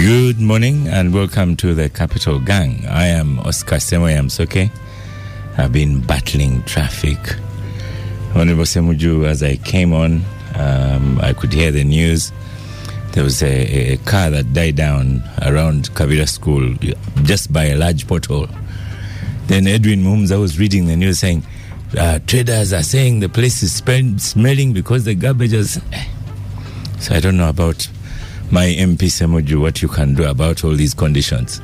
Good morning and welcome to the Capital Gang. I am Hon Ssemujju. I've been battling traffic. Hon Ssemujju, as I came on, I could hear the news. There was a car that died down around Kavira School just by a large pothole. Then Edwin Mumza was reading the news saying, traders are saying the place is smelling because the garbage is... So I don't know about my MP Ssemujju, what you can do about all these conditions.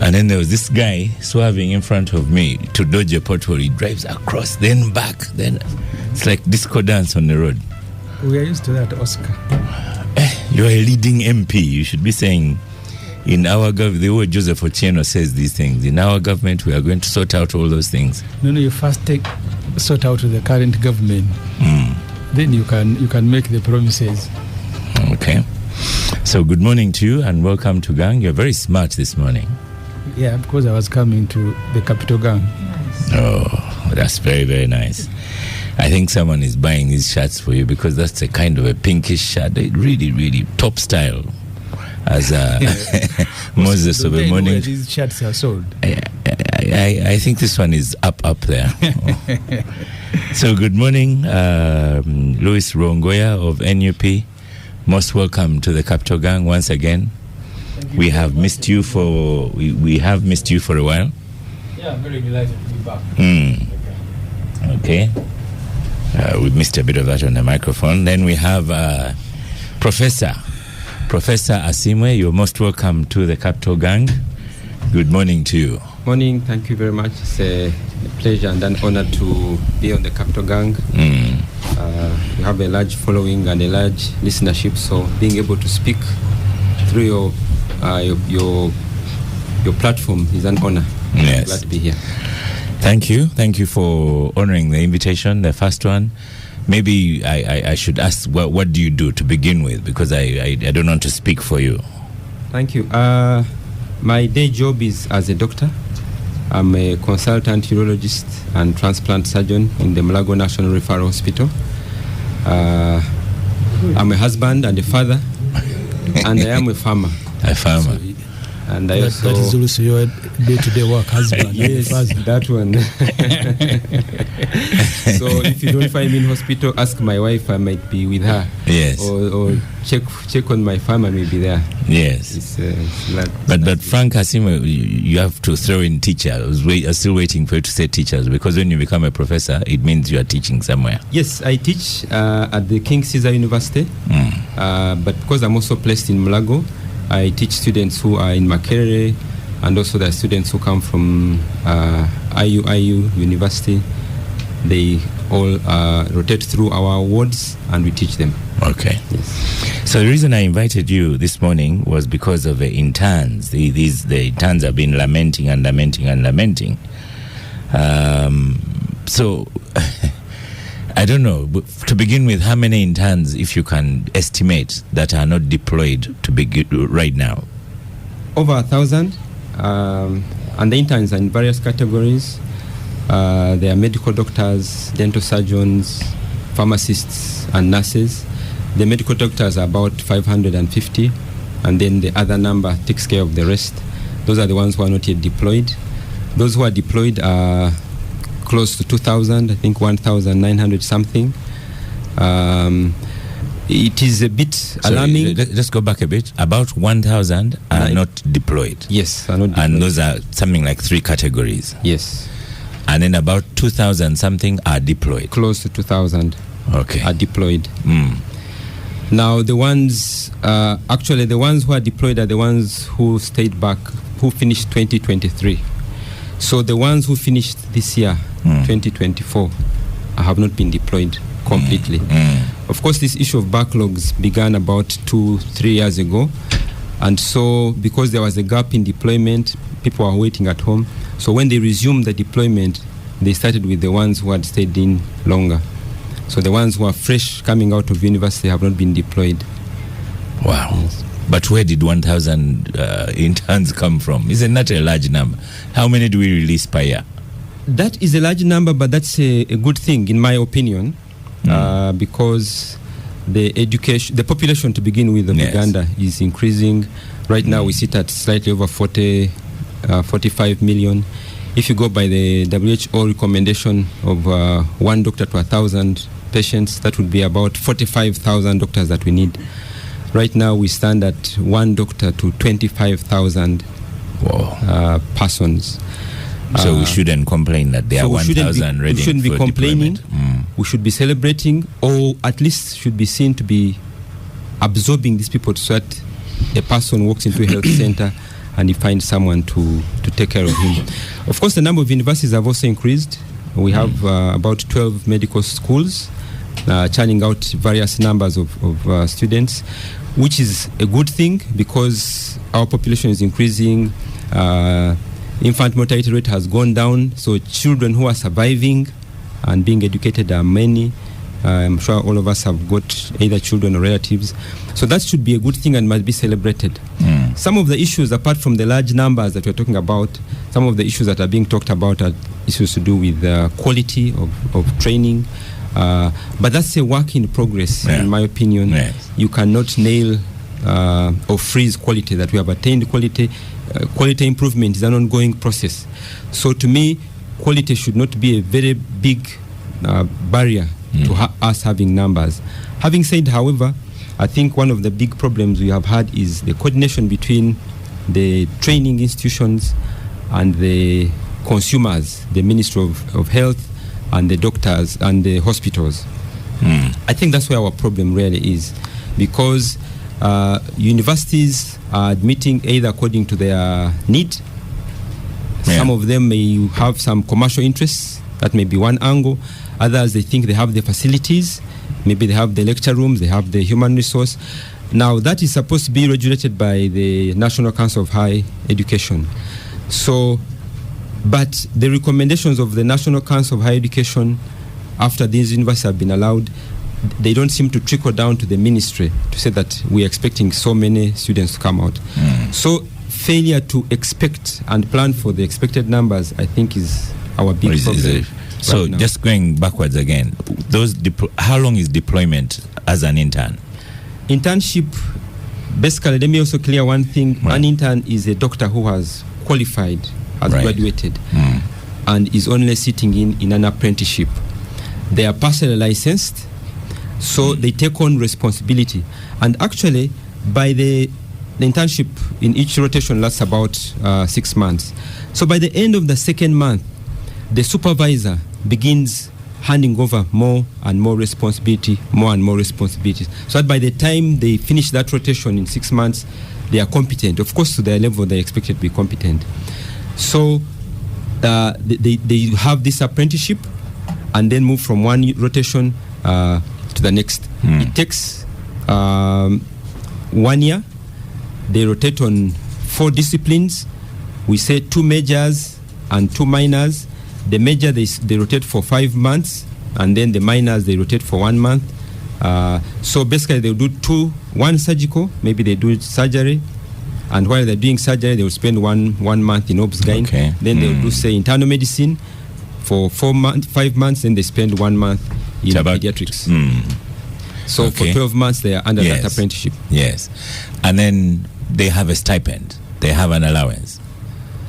And then there was this guy swerving in front of me to dodge a pothole. He drives across, then back, then it's like disco dance on the road. We are used to that, Oscar. You're a leading MP. You should be saying, in our government, the way Joseph Ochieno says these things, in our government, we are going to sort out all those things. No, you first sort out the current government. Then you can make the promises. Okay. So good morning to you and welcome to Gang. You're very smart this morning. Yeah, because I was coming to the Capital Gang. Nice. Oh, that's very, very nice. I think someone is buying these shirts for you because that's a kind of a pinkish shirt. Really, really top style. As Moses of the morning. These shirts are sold. I think this one is up there. So good morning, Louis Rongoya of NUP. Most welcome to the Capital Gang once again. We have missed you for we have missed you for a while. Yeah, I'm very delighted to be back. Okay. We missed a bit of that on the microphone. Then we have Professor Asimwe. You're most welcome to the Capital Gang. Good morning to you. Morning, thank you very much. It's a pleasure and an honor to be on the Capital Gang. We have a large following and a large listenership, so being able to speak through your platform is an honor. Yes. Glad to be here. Thank you for honoring the invitation, the first one. Maybe I should ask, what do you do to begin with? Because I don't want to speak for you. Thank you. My day job is as a doctor. I'm a consultant urologist and transplant surgeon in the Mulago National Referral Hospital. I'm a husband and a father, and I am a farmer. A farmer. And I also... That is also your day-to-day work, husband. Yes, that one. So if you don't find me in hospital, ask my wife, I might be with her. Yes. Or check on my farm, I may be there. Yes. But Frank Asima, you have to throw in teacher. I was still waiting for you to say teachers, because when you become a professor, it means you are teaching somewhere. Yes, I teach at the King Caesar University. But because I'm also placed in Mulago, I teach students who are in Makerere, and also the students who come from IU University. They all rotate through our wards and we teach them. Okay. Yes. So the reason I invited you this morning was because of the interns. The interns have been lamenting. So I don't know, but to begin with, how many interns, if you can estimate, that are not deployed to begin right now? Over 1,000, and the interns are in various categories. They are medical doctors, dental surgeons, pharmacists, and nurses. The medical doctors are about 550, and then the other number takes care of the rest. Those are the ones who are not yet deployed. Those who are deployed are close to 2,000, I think 1,900 something. It is a bit alarming. Let's go back a bit. About 1,000 are not deployed. Yes, are not deployed. And those are something like 3 categories. Yes. And then about 2,000 something are deployed. Close to 2,000 are deployed. Now the ones, actually the ones who are deployed are the ones who stayed back, who finished 2023. So the ones who finished this year, 2024, have not been deployed completely. Of course, this issue of backlogs began about 2-3 years ago. And so because there was a gap in deployment, people were waiting at home. So when they resumed the deployment, they started with the ones who had stayed in longer. So the ones who are fresh coming out of university have not been deployed. Wow. Yes. But where did 1,000 interns come from? Isn't that a large number? How many do we release per year? That is a large number, but that's a good thing, in my opinion, because the population to begin with of Uganda is increasing. Right now we sit at slightly over 45 million. If you go by the WHO recommendation of 1 doctor to 1,000 patients, that would be about 45,000 doctors that we need. Right now we stand at 1 doctor to 25,000 persons. So we shouldn't complain that there are 1,000 ready. We shouldn't be complaining. We should be celebrating, or at least should be seen to be absorbing these people, so that a person walks into a health center and he finds someone to take care of him. Of course, the number of universities have also increased. We have about 12 medical schools churning out various numbers of students, which is a good thing because our population is increasing. Infant mortality rate has gone down, so children who are surviving and being educated are many. I'm sure all of us have got either children or relatives. So that should be a good thing and must be celebrated. Some of the issues, apart from the large numbers that we're talking about, some of the issues that are being talked about are issues to do with quality of training. But that's a work in progress, in my opinion. You cannot nail or freeze quality that we have attained. Quality improvement is an ongoing process. So to me, quality should not be a very big barrier to us having numbers. Having said, however, I think one of the big problems we have had is the coordination between the training institutions and the consumers, the Ministry of Health and the doctors and the hospitals. I think that's where our problem really is, because universities are admitting either according to their need. Some of them may have some commercial interests. That may be one angle. Others, they think they have the facilities. Maybe they have the lecture rooms, they have the human resource. Now, that is supposed to be regulated by the National Council of Higher Education. So, but the recommendations of the National Council of Higher Education, after these universities have been allowed, they don't seem to trickle down to the ministry to say that we're expecting so many students to come out. So, failure to expect and plan for the expected numbers, I think, is our big problem. So right, just going backwards again, how long is deployment as an intern? Internship, basically, let me also clear one thing. An intern is a doctor who has qualified, has graduated, and is only sitting in an apprenticeship. They are partially licensed, so they take on responsibility. And actually, by the internship in each rotation lasts about 6 months. So by the end of the second month, the supervisor begins handing over more and more responsibility, so that by the time they finish that rotation in 6 months, they are competent. Of course, to their level, they're expected to be competent. So they have this apprenticeship and then move from one rotation to the next. It takes 1 year. They rotate on 4 disciplines. We say 2 majors and 2 minors. The major, they rotate for 5 months, and then the minors, they rotate for 1 month. So basically, they'll do 1 surgical, maybe they do surgery, and while they're doing surgery, they'll spend one month in obs-gyn. Then they'll do, say, internal medicine for 5 months, then they spend 1 month in pediatrics. So for 12 months, they are under that apprenticeship. Yes. And then they have a stipend. They have an allowance.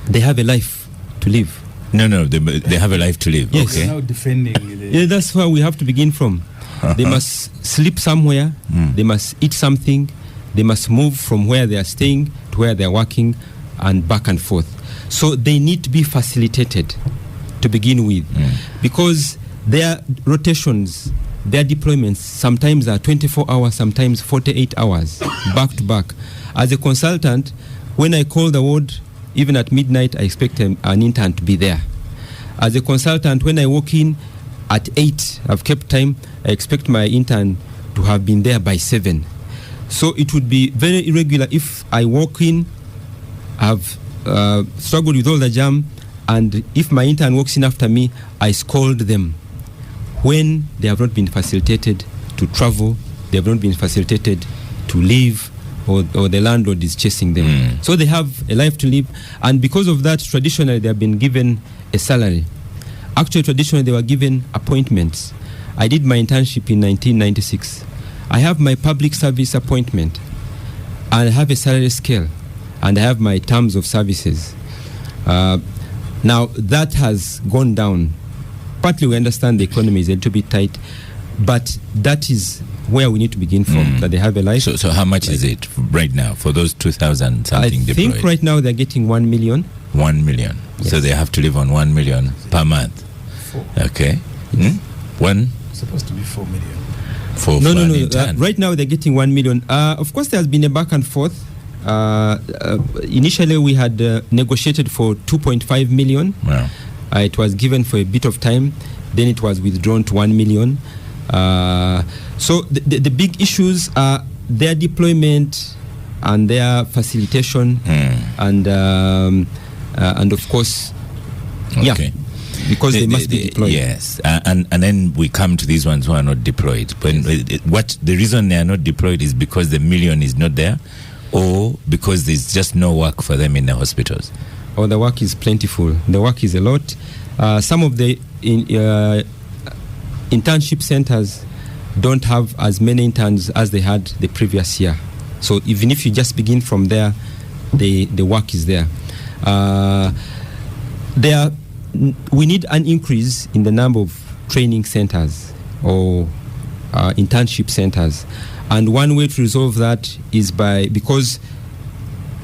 They have a life to live. No, they have a life to live. Yes. Okay. Now defending that's where we have to begin from. They must sleep somewhere. They must eat something. They must move from where they are staying to where they are working and back and forth. So they need to be facilitated to begin with, because their rotations, their deployments sometimes are 24 hours, sometimes 48 hours, back to back. As a consultant, when I call the ward, even at midnight, I expect an intern to be there. As a consultant, when I walk in at 8, I've kept time, I expect my intern to have been there by 7. So it would be very irregular if I walk in, I've struggled with all the jam, and if my intern walks in after me, I scold them. When they have not been facilitated to travel, they have not been facilitated to leave, or the landlord is chasing them. So they have a life to live, and because of that, traditionally they have been given a salary. Actually, traditionally they were given appointments. I did my internship in 1996. I have my public service appointment, and I have a salary scale, and I have my terms of services. Now, that has gone down. Partly we understand the economy is a little bit tight, but that is where we need to begin from, that they have a life. So how much is it right now for those 2,000 something deployed? I think right now they're getting 1 million. 1 million. Yes. So they have to live on 1 million per month. 4. Okay. One? It's supposed to be 4 million. No. Right now they're getting 1 million. Of course, there has been a back and forth. Initially, we had negotiated for 2.5 million. Wow. It was given for a bit of time. Then it was withdrawn to 1 million. So the big issues are their deployment and their facilitation, and of course, because they must be deployed. Yes, and then we come to these ones who are not deployed. What the reason they are not deployed is because the million is not there, or because there's just no work for them in the hospitals. Oh, the work is plentiful. The work is a lot. Some of the internship centers don't have as many interns as they had the previous year. So even if you just begin from there, the work is there. We need an increase in the number of training centers or internship centers. And one way to resolve that is because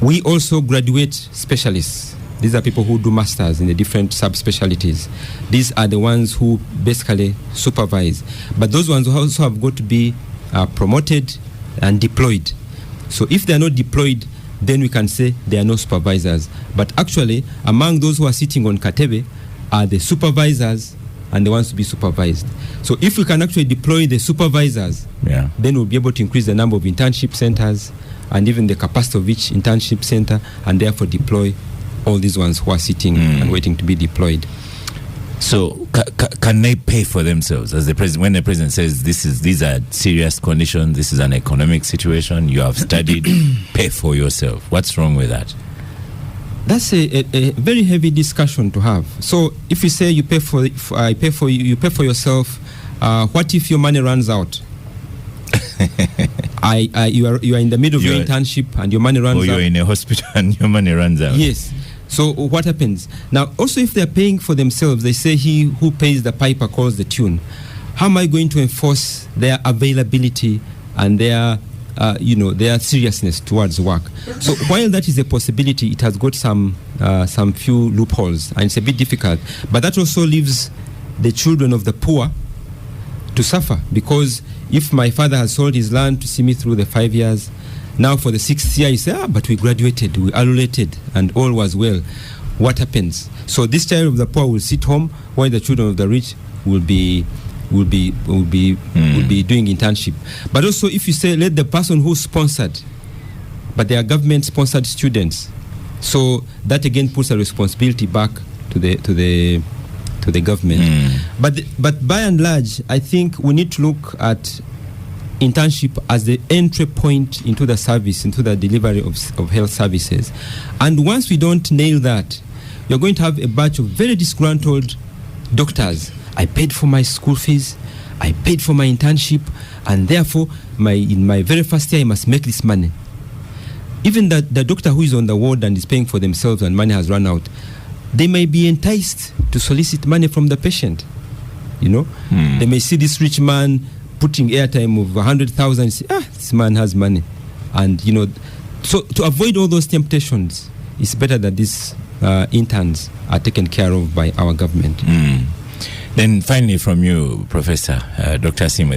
we also graduate specialists. These are people who do masters in the different subspecialties. These are the ones who basically supervise. But those ones also have got to be promoted and deployed. So if they are not deployed, then we can say they are no supervisors. But actually, among those who are sitting on Katebe are the supervisors and the ones to be supervised. So if we can actually deploy the supervisors, then we'll be able to increase the number of internship centers and even the capacity of each internship center, and therefore deploy all these ones who are sitting and waiting to be deployed. So can they pay for themselves? As the president, when the president says these are serious conditions, this is an economic situation, you have studied, pay for yourself. What's wrong with that? That's a very heavy discussion to have. So if you say you pay for yourself, what if your money runs out? You are in the middle of your internship and your money runs out. Or you're in a hospital and your money runs out. Yes. So what happens? Now, also if they're paying for themselves, they say he who pays the piper calls the tune. How am I going to enforce their availability and their seriousness towards work? So while that is a possibility, it has got some few loopholes, and it's a bit difficult. But that also leaves the children of the poor to suffer, because if my father has sold his land to see me through the 5 years, now for the 6th year, you say, but we graduated, we allulated, and all was well. What happens? So this child of the poor will sit home, while the children of the rich will be doing internship. But also, if you say, let the person who sponsored, but they are government-sponsored students, so that again puts a responsibility back to the government. But by and large, I think we need to look at internship as the entry point into the service, into the delivery of health services. And once we don't nail that, you're going to have a batch of very disgruntled doctors. I paid for my school fees, I paid for my internship, and therefore in my very first year I must make this money. Even the doctor who is on the ward and is paying for themselves and money has run out, they may be enticed to solicit money from the patient. They may see this rich man putting airtime of 100,000 and say, this man has money. And, so to avoid all those temptations, it's better that these interns are taken care of by our government. Then finally from you, Professor, Dr. Sime,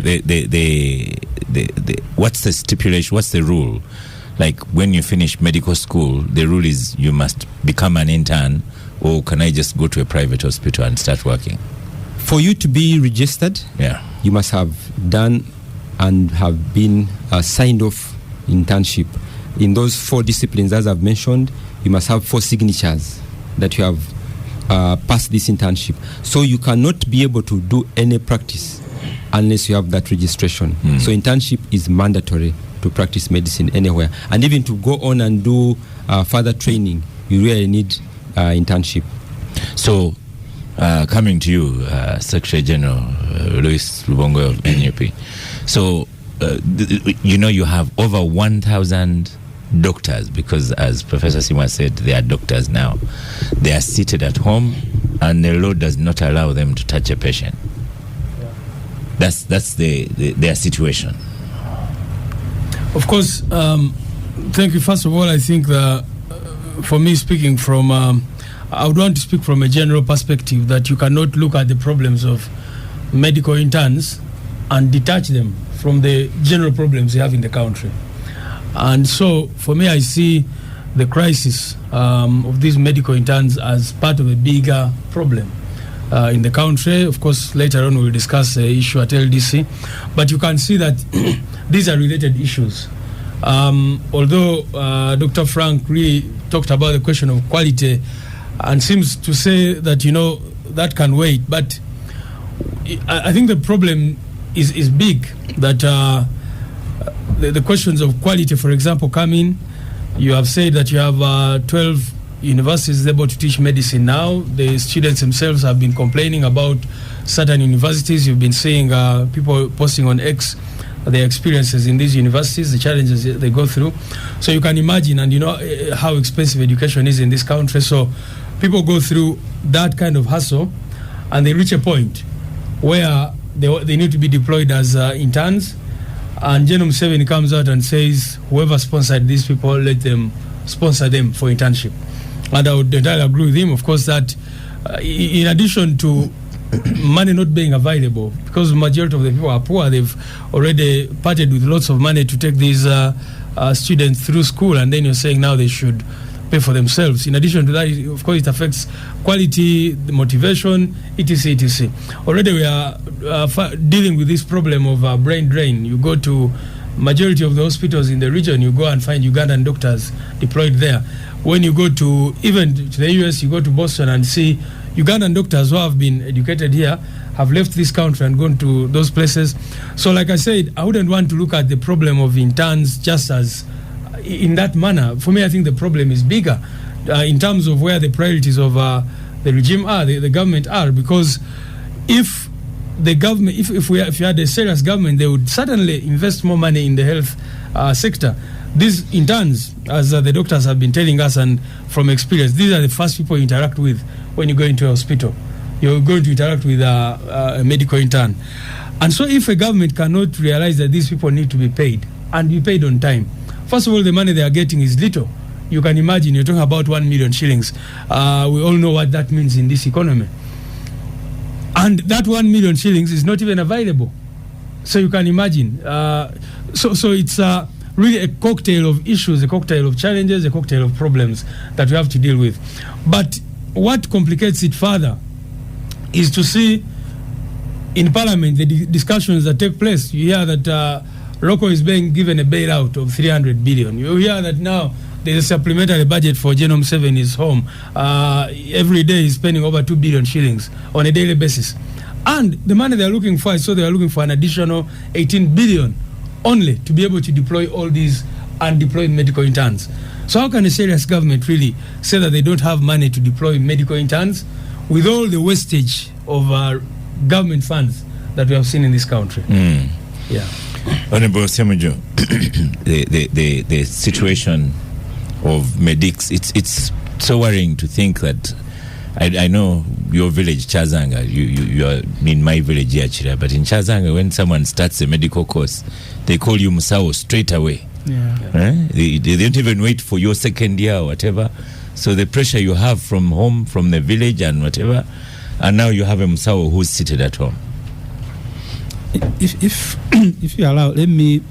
what's the stipulation, what's the rule? Like when you finish medical school, the rule is you must become an intern, or can I just go to a private hospital and start working? For you to be registered, you must have done and have been signed off internship. In those 4 disciplines, as I've mentioned, you must have 4 signatures that you have passed this internship. So you cannot be able to do any practice unless you have that registration. So internship is mandatory to practice medicine anywhere. And even to go on and do further training, you really need internship. So coming to you, Secretary General Louis Lubongo of NUP. So you have over 1,000 doctors, because as Professor Ssemujju said, they are doctors now. They are seated at home, and the law does not allow them to touch a patient. That's their situation. Of course, thank you. First of all, I think that for me, speaking from, I would want to speak from a general perspective, that you cannot look at the problems of medical interns and detach them from the general problems we have in the country. And so, for me, I see the crisis of these medical interns as part of a bigger problem in the country. Of course, later on we'll discuss the issue at LDC. But you can see that these are related issues. Although Dr. Frank really talked about the question of quality and seems to say that, that can wait. But I think the problem is big, that the questions of quality, for example, come in. You have said that you have 12 universities able to teach medicine now. The students themselves have been complaining about certain universities. You've been seeing people posting on X their experiences in these universities, the challenges they go through. So you can imagine, and how expensive education is in this country. So people go through that kind of hassle, and they reach a point where they need to be deployed as interns. And Hon Ssemujju comes out and says, whoever sponsored these people, let them sponsor them for internship. And I would entirely agree with him, of course, that in addition to money not being available, because the majority of the people are poor, they've already parted with lots of money to take these students through school, and then you're saying now they should pay for themselves. In addition to that, of course, it affects quality, the motivation, etc., etc. Already we are dealing with this problem of brain drain. You go to majority of the hospitals in the region, you go and find Ugandan doctors deployed there. When you go to, even to the US, you go to Boston and see Ugandan doctors who have been educated here have left this country and gone to those places. So like I said, I wouldn't want to look at the problem of interns just as in that manner. For me, I think the problem is bigger in terms of where the priorities of the regime are, the government are, because if the government, if you had a serious government, they would certainly invest more money in the health sector. These interns, as the doctors have been telling us, and from experience, these are the first people you interact with when you go into a hospital. You're going to interact with a medical intern. And so if a government cannot realize that these people need to be paid, and be paid on time, first of all, the money they are getting is little. You can imagine, you're talking about 1 million shillings. We all know what that means in this economy. And that 1 million shillings is not even available. So you can imagine. So it's really a cocktail of issues, a cocktail of challenges, a cocktail of problems that we have to deal with. But what complicates it further is to see in Parliament the discussions that take place. You hear that Loco is being given a bailout of 300 billion. You hear that now there's a supplementary budget for Hon Ssemujju in his home. Every day he's spending over 2 billion shillings on a daily basis. And the money they're looking for is, so they're looking for an additional 18 billion only to be able to deploy all these undeployed medical interns. So how can a serious government really say that they don't have money to deploy medical interns with all the wastage of government funds that we have seen in this country? Yeah. Honorable Ssemujju, the situation of medics, it's so worrying to think that I know your village, Chazanga, you are in my village, Yachira, but in Chazanga, when someone starts a medical course, they call you Musawo straight away. Yeah. They don't even wait for your second year or whatever. So the pressure you have from home, from the village and whatever, and now you have a Musawo who's seated at home. If you allow, let me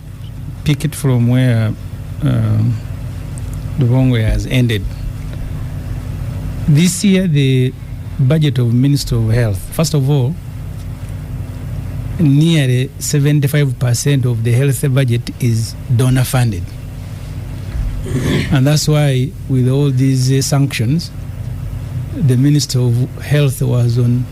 pick it from where the Wongwe has ended. This year, the budget of Ministry of Health, first of all, nearly 75% of the health budget is donor funded. And that's why with all these sanctions, the Minister of Health was on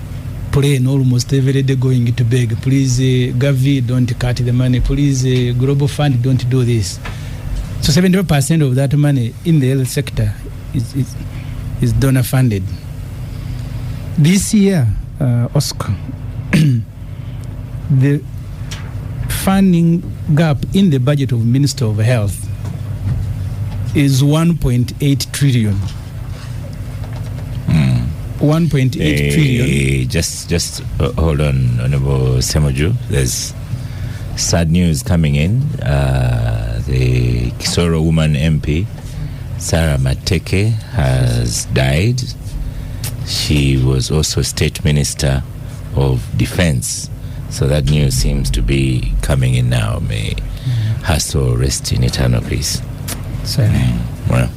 plane almost every day going to beg, please Gavi, don't cut the money, please Global Fund, don't do this. So 75% of that money in the health sector is donor funded. This year, Oscar, the funding gap in the budget of Minister of Health is 1.8 trillion. 1.8 trillion. Just hold on, Honorable Ssemujju. There's sad news coming in. The Kisoro woman MP, Sarah Mateke, has died. She was also State Minister of Defense. So that news seems to be coming in now. May her soul rest in eternal peace. Well,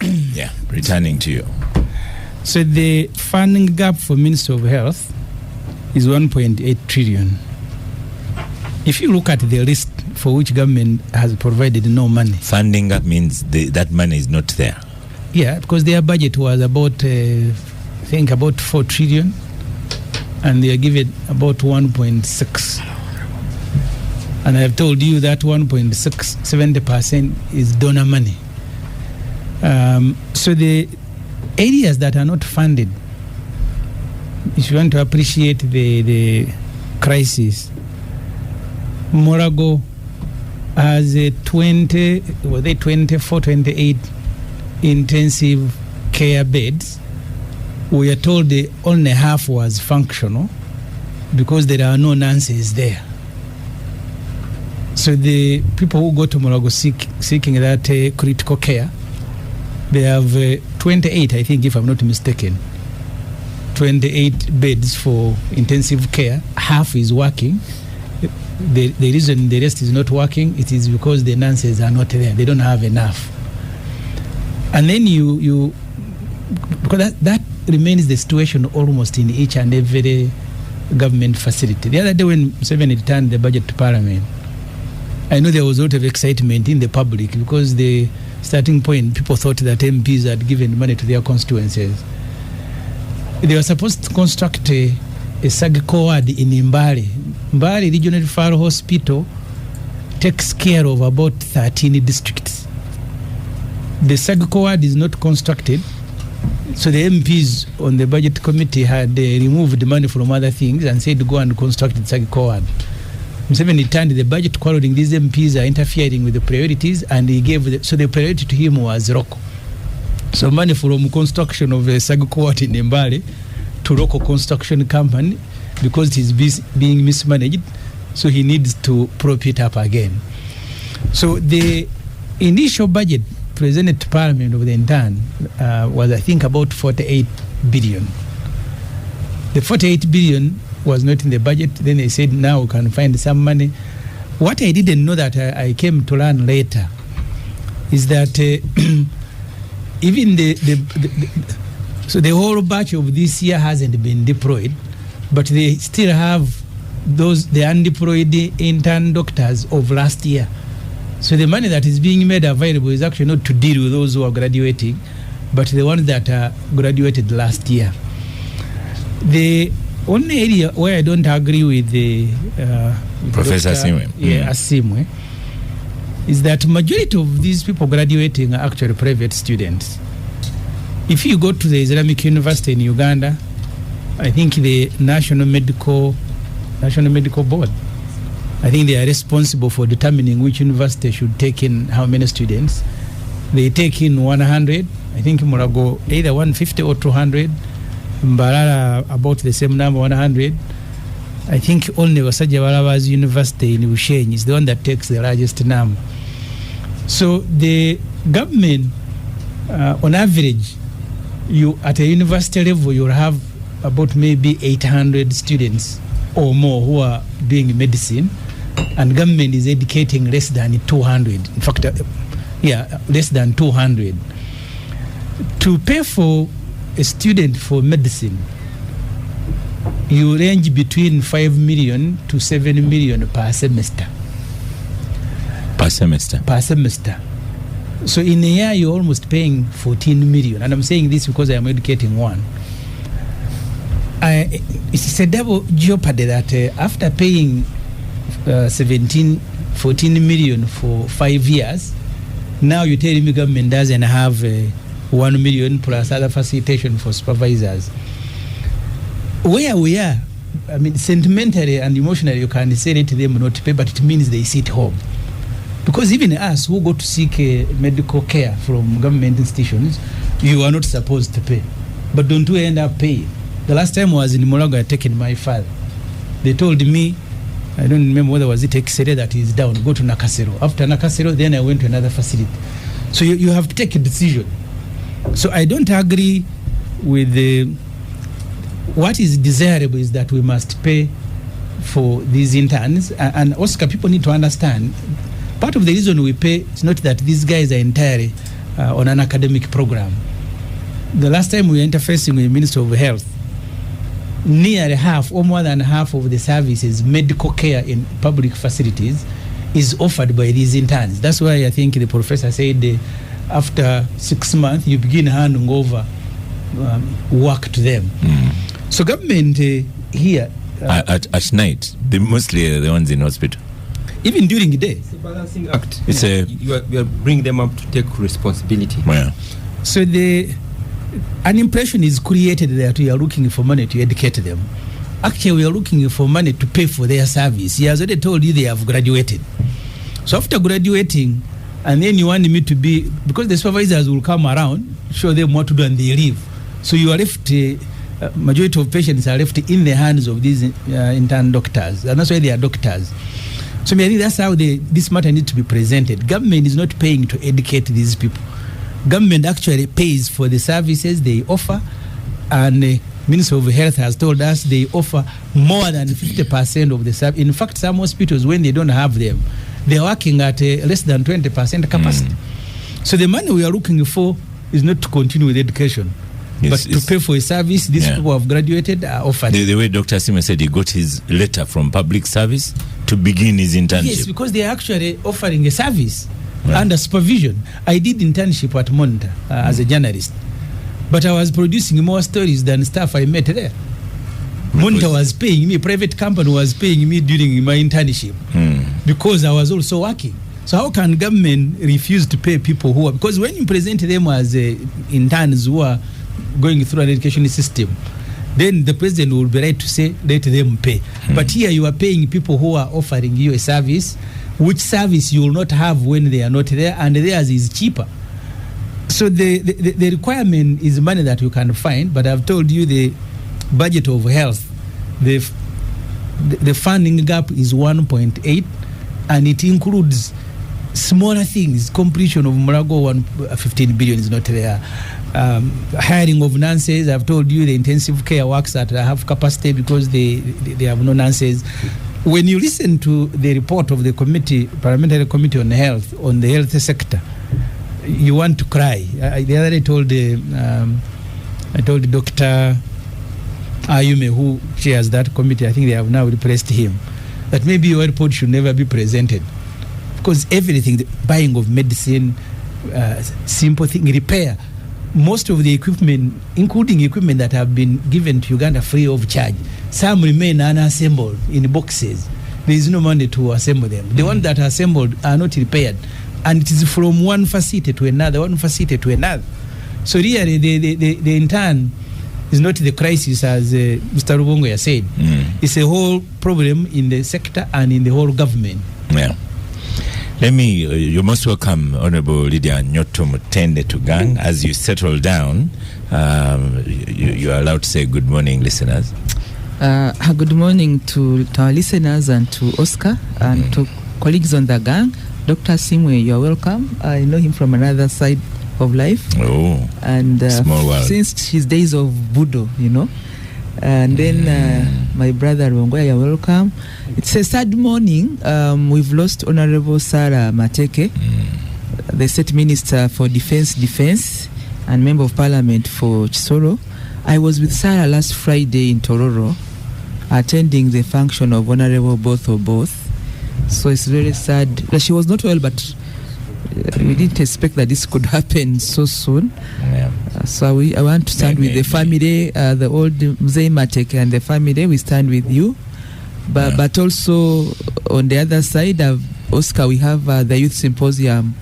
yeah, returning to you. So the funding gap for Minister of Health is 1.8 trillion. If you look at the list for which government has provided no money. Funding gap means that money is not there. Yeah, because their budget was about, I think, about 4 trillion, and they are given about 1.6. And I have told you that 1.6, 70% is donor money. So the areas that are not funded, if you want to appreciate the crisis, Morago has a 28 intensive care beds. We are told that only half was functional because there are no nurses there. So the people who go to Morago seeking that critical care, they have 28, I think, if I'm not mistaken, 28 beds for intensive care. Half is working. The reason the rest is not working, it is because the nurses are not there. They don't have enough. And then you because that remains the situation almost in each and every government facility. The other day when Museveni returned the budget to Parliament, I know there was a lot of excitement in the public because the starting point, people thought that MPs had given money to their constituencies. They were supposed to construct a SAGCO ward in Mbale. Mbale Regional Referral Hospital takes care of about 13 districts. The SAGCO ward is not constructed, so the MPs on the budget committee had removed the money from other things and said go and construct the SAGCO ward. Museveni turned the budget quarreling these MPs are interfering with the priorities, and he gave so the priority to him was Roko. So money from construction of a SAGCO ward in Mbale to Roko construction company, because it is being mismanaged, so he needs to prop it up again. So the initial budget presented to Parliament of the intern was, I think, about 48 billion. The 48 billion was not in the budget. Then they said, now we can find some money. What I didn't know that I came to learn later is that even so the whole batch of this year hasn't been deployed, but they still have the undeployed intern doctors of last year. So the money that is being made available is actually not to deal with those who are graduating, but the ones that graduated last year. The only area where I don't agree with the Professor Ssemujju is that majority of these people graduating are actually private students. If you go to the Islamic University in Uganda, I think the National Medical Board, I think they are responsible for determining which university should take in how many students. They take in 100, I think Morago either 150 or 200, Mbarara about the same number, 100. I think only Wasajja Walaba's University in Ushenyi is the one that takes the largest number. So the government, on average, you at a university level, you'll have about maybe 800 students or more who are doing medicine, and government is educating less than 200. In fact, less than 200. To pay for a student for medicine, you range between 5 million to 7 million per semester. Per semester. So in a year, you're almost paying 14 million. And I'm saying this because I am educating one. It's a double jeopardy that after paying 14 million for 5 years, now you're telling me government doesn't have 1 million plus other facilitation for supervisors. Where we are, sentimentally and emotionally, you can say it to them not to pay, but it means they sit home. Because even us who go to seek medical care from government institutions, you are not supposed to pay. But don't you end up paying? The last time I was in Mulago, I had taken my father. They told me, I don't remember whether was it Exere that is down, go to Nakasero. After Nakasero, then I went to another facility. So you have to take a decision. So I don't agree with what is desirable is that we must pay for these interns. And Oscar, people need to understand, part of the reason we pay is not that these guys are entirely on an academic program. The last time we were interfacing with the Minister of Health, nearly half or more than half of the services, medical care in public facilities, is offered by these interns. That's why I think the professor said after 6 months, you begin handing over work to them. So government here... at night, they mostly the ones in hospital. Even during the day. It's a balancing act. You are bringing them up to take responsibility. Yeah. So an impression is created that we are looking for money to educate them. Actually, we are looking for money to pay for their service. He has already told you they have graduated. So after graduating, and then you want me to be, because the supervisors will come around, show them what to do, and they leave. So you are left, majority of patients are left in the hands of these intern doctors. And that's why they are doctors. So I think that's how this matter needs to be presented. Government is not paying to educate these people. Government actually pays for the services they offer, and the Minister of Health has told us they offer more than 50% of the service. In fact, some hospitals, when they don't have them, they're working at less than 20% capacity. So the money we are looking for is not to continue with education, but to pay for a service these people have graduated are offered. The way Dr. Sime said he got his letter from public service to begin his internship. Yes, because they are actually offering a service under supervision. I did internship at Monitor as a journalist, but I was producing more stories than staff I met there. Monitor was paying me, private company was paying me during my internship because I was also working. So how can government refuse to pay people who are, because when you present them as interns who are going through an education system, then the president will be right to say, let them pay. But here you are paying people who are offering you a service, which service you will not have when they are not there, and theirs is cheaper. So the requirement is money that you can find, but I've told you the budget of health, the funding gap is 1.8, and it includes smaller things. Completion of Murago 15 billion is not there. Hiring of nurses, I've told you the intensive care works that have capacity because they have no nurses. When you listen to the report of the committee, parliamentary committee on health, on the health sector, you want to cry. The other day I told Dr. Ayume, who chairs that committee, I think they have now replaced him, that maybe your report should never be presented. Because everything, the buying of medicine, simple thing, repair, most of the equipment, including equipment that have been given to Uganda free of charge, some remain unassembled in boxes. There is no money to assemble them. The ones that are assembled are not repaired. And it is from one facility to another, one facility to another. So really, the intern is not the crisis, as Mr. Rubongo has said. It's a whole problem in the sector and in the whole government. Yeah. You're most welcome, Honorable Lydia Nyoto Mutende to Gang. As you settle down, you are allowed to say good morning, listeners. Good morning to our listeners and to Oscar and to colleagues on the gang. Dr. Ssemujju, you're welcome. I know him from another side of life. Oh, and small world. Since his days of Budo, And then my brother Rwongoya, you're welcome. It's a sad morning. We've lost Honorable Sarah Mateke, the State Minister for Defense and Member of Parliament for Chisoro. I was with Sarah last Friday in Tororo, attending the function of Honorable Both. So it's very sad. She was not well, but we didn't expect that this could happen so soon. Yeah. So I want to stand with the family, the old Mzee Mateke and the family. We stand with you. But also on the other side, Oscar, we have the Youth Symposium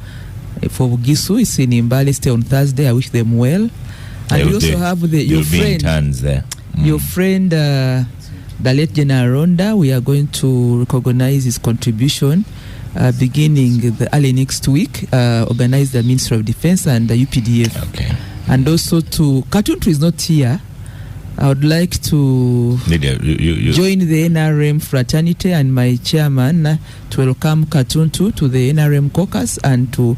for Gisu. It's in Mbale State on Thursday. I wish them well. And we also have your friend. There. Your friend the late General Ronda. We are going to recognize his contribution beginning the early next week, organized the Ministry of Defense and the UPDF. Okay. And also to Katuntu is not here. I would like to join the NRM fraternity and my chairman to welcome Katuntu to the NRM caucus, and to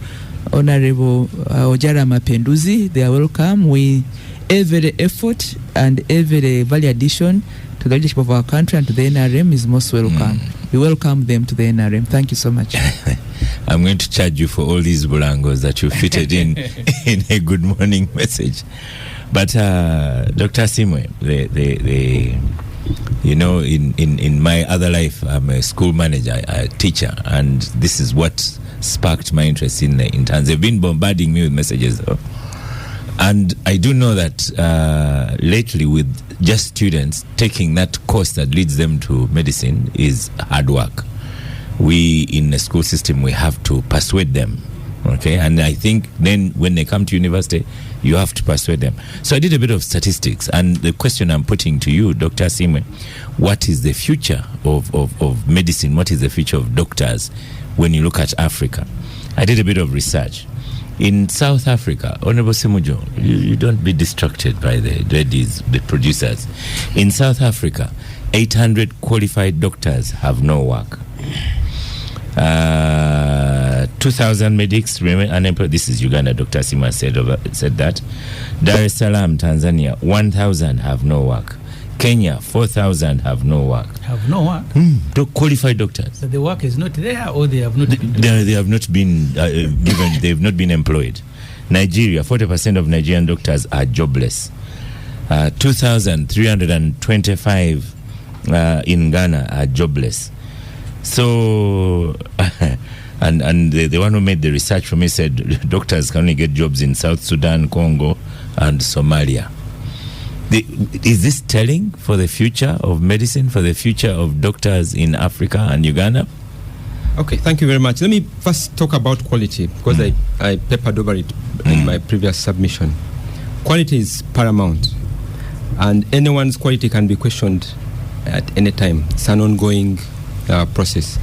Honorable Ojara Mapenduzi. They are welcome. We every effort and every value addition to the leadership of our country and to the NRM is most welcome. We welcome them to the NRM. Thank you so much. I'm going to charge you for all these bulangos that you fitted in a good morning message. But Dr. Simwe, you know, in my other life, I'm a school manager, a teacher, and this is what sparked my interest in the interns. They've been bombarding me with messages, though. And I do know that lately, with just students taking that course that leads them to medicine is hard work. We in the school system, we have to persuade them. Okay, and I think then when they come to university, you have to persuade them. So I did a bit of statistics, and the question I'm putting to you, Dr. Simwe, what is the future of medicine? What is the future of doctors when you look at Africa? I did a bit of research. In South Africa, Honorable Ssemujju, you don't be distracted by the ladies, the producers. In South Africa, 800 qualified doctors have no work. 2,000 medics remain unemployed. This is Uganda. Dr. Sima said that. Dar es Salaam, Tanzania, 1,000 have no work. Kenya, 4,000 have no work. Have no work? Qualified doctors. But the work is not there, or they have not been they have not been given, they have not been employed. Nigeria, 40% of Nigerian doctors are jobless. 2,325 in Ghana are jobless. So, and the one who made the research for me said doctors can only get jobs in South Sudan, Congo, and Somalia. Is this telling for the future of medicine, for the future of doctors in Africa and Uganda? Okay, thank you very much. Let me first talk about quality, because I papered over it in my previous submission. Quality is paramount, and anyone's quality can be questioned at any time. It's an ongoing process.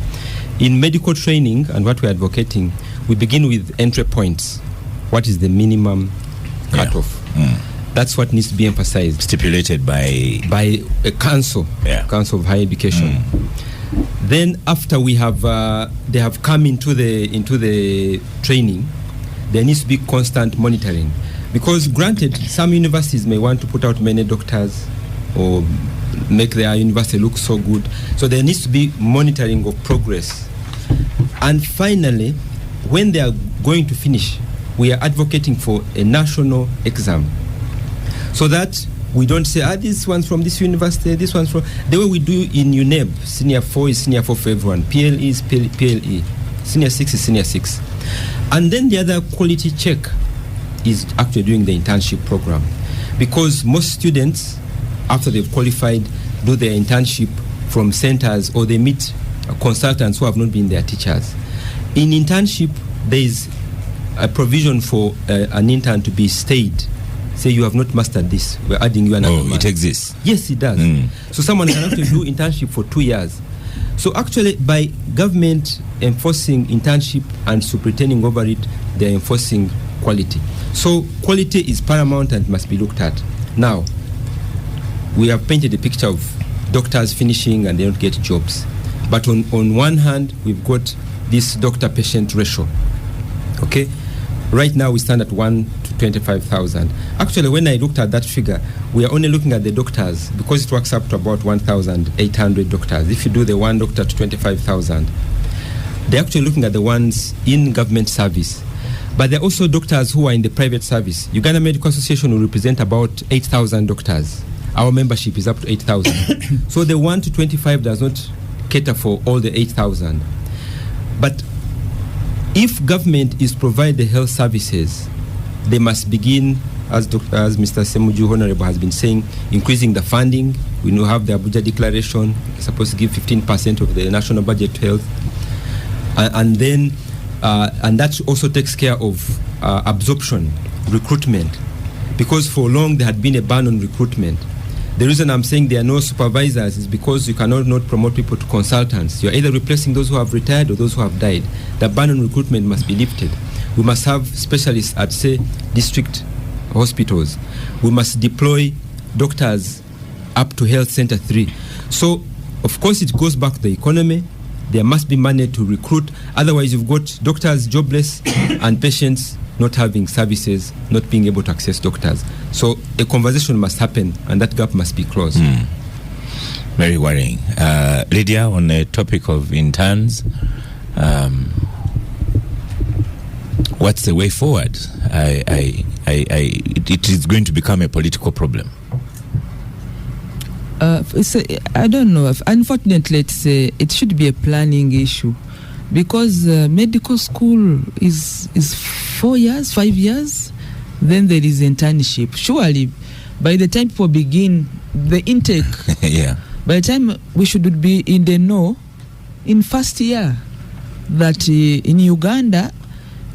In medical training and what we're advocating, we begin with entry points. What is the minimum cutoff? That's what needs to be emphasized. Stipulated by a council, Council of Higher Education. Then after we have they have come into the training, there needs to be constant monitoring, because granted, some universities may want to put out many doctors or make their university look so good. So there needs to be monitoring of progress. And finally, when they are going to finish, we are advocating for a national exam, so that we don't say, this one's from this university, this one's from... The way we do in UNEB, Senior 4 is Senior 4 for everyone, PLE is PLE, Senior 6 is Senior 6. And then the other quality check is actually doing the internship program, because most students, after they've qualified, do their internship from centers, or they meet consultants who have not been their teachers. In internship, there is a provision for an intern to be stayed. Say you have not mastered this, we're adding you another month. It exists? Yes, it does. So someone can actually do internship for 2 years. So actually, by government enforcing internship and superintending over it, they're enforcing quality. So quality is paramount and must be looked at. Now, we have painted a picture of doctors finishing and they don't get jobs. But on one hand, we've got this doctor-patient ratio. Okay? Right now, we stand at 1 to 25,000. Actually, when I looked at that figure, we are only looking at the doctors, because it works up to about 1,800 doctors. If you do the one doctor to 25,000, they're actually looking at the ones in government service. But there are also doctors who are in the private service. Uganda Medical Association will represent about 8,000 doctors. Our membership is up to 8,000. So the 1 to 25 does not cater for all the 8,000. But if government is provide the health services, they must begin, as Mr. Ssemujju Honorable has been saying, increasing the funding. We now have the Abuja Declaration, supposed to give 15% of the national budget to health. And then, and that also takes care of absorption, recruitment. Because for long there had been a ban on recruitment. The reason I'm saying there are no supervisors is because you cannot not promote people to consultants. You're either replacing those who have retired or those who have died. The ban on recruitment must be lifted. We must have specialists at, say, district hospitals. We must deploy doctors up to Health Center 3. So, of course, it goes back to the economy. There must be money to recruit. Otherwise, you've got doctors jobless and patients not having services, not being able to access doctors. So a conversation must happen, and that gap must be closed. Very worrying. Lydia, on the topic of interns, what's the way forward? It is going to become a political problem. I don't know. Unfortunately, it should be a planning issue, because medical school is 4 years, 5 years. Then there is internship. Surely, by the time people begin the intake, by the time we should be in the know in first year that in Uganda,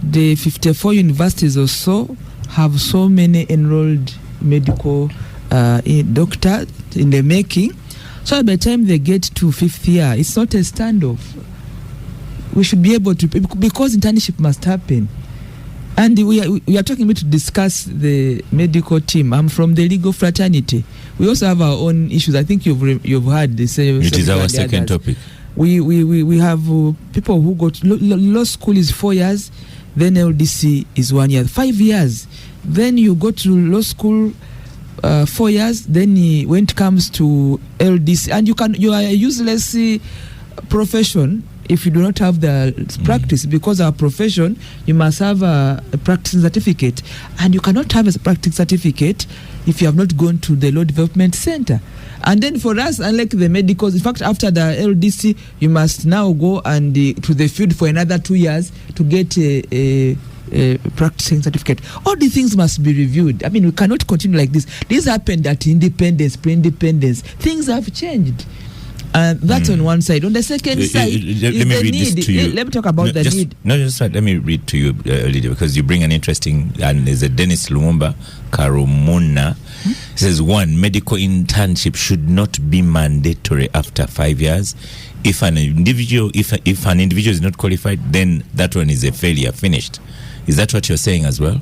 the 54 universities or so have so many enrolled medical doctors in the making. So by the time they get to fifth year, it's not a standoff. We should be able to, because internship must happen. And we are talking about to discuss the medical team. I'm from the legal fraternity. We also have our own issues. I think you've heard the same. It is our second topic. We have people who go to law school is 4 years, then LDC is 1 year, 5 years. Then you go to law school 4 years. Then when it comes to LDC, and you are a useless profession if you do not have the practice, because our profession, you must have a practice certificate, and you cannot have a practice certificate if you have not gone to the law development center. And then for us, unlike the medicals, in fact, after the LDC, you must now go and to the field for another 2 years to get a practicing certificate. All these things must be reviewed. I mean, we cannot continue like this. This happened at independence, pre-independence. Things have changed. That's on one side. On the second side, let me read this to you. Let me talk about the need. No, just let me read to you, Lydia, because you bring an interesting, and there's a Dennis Lumumba Karumuna. It says, 1, medical internship should not be mandatory after 5 years. If an individual is not qualified, then that one is a failure, finished. Is that what you're saying as well?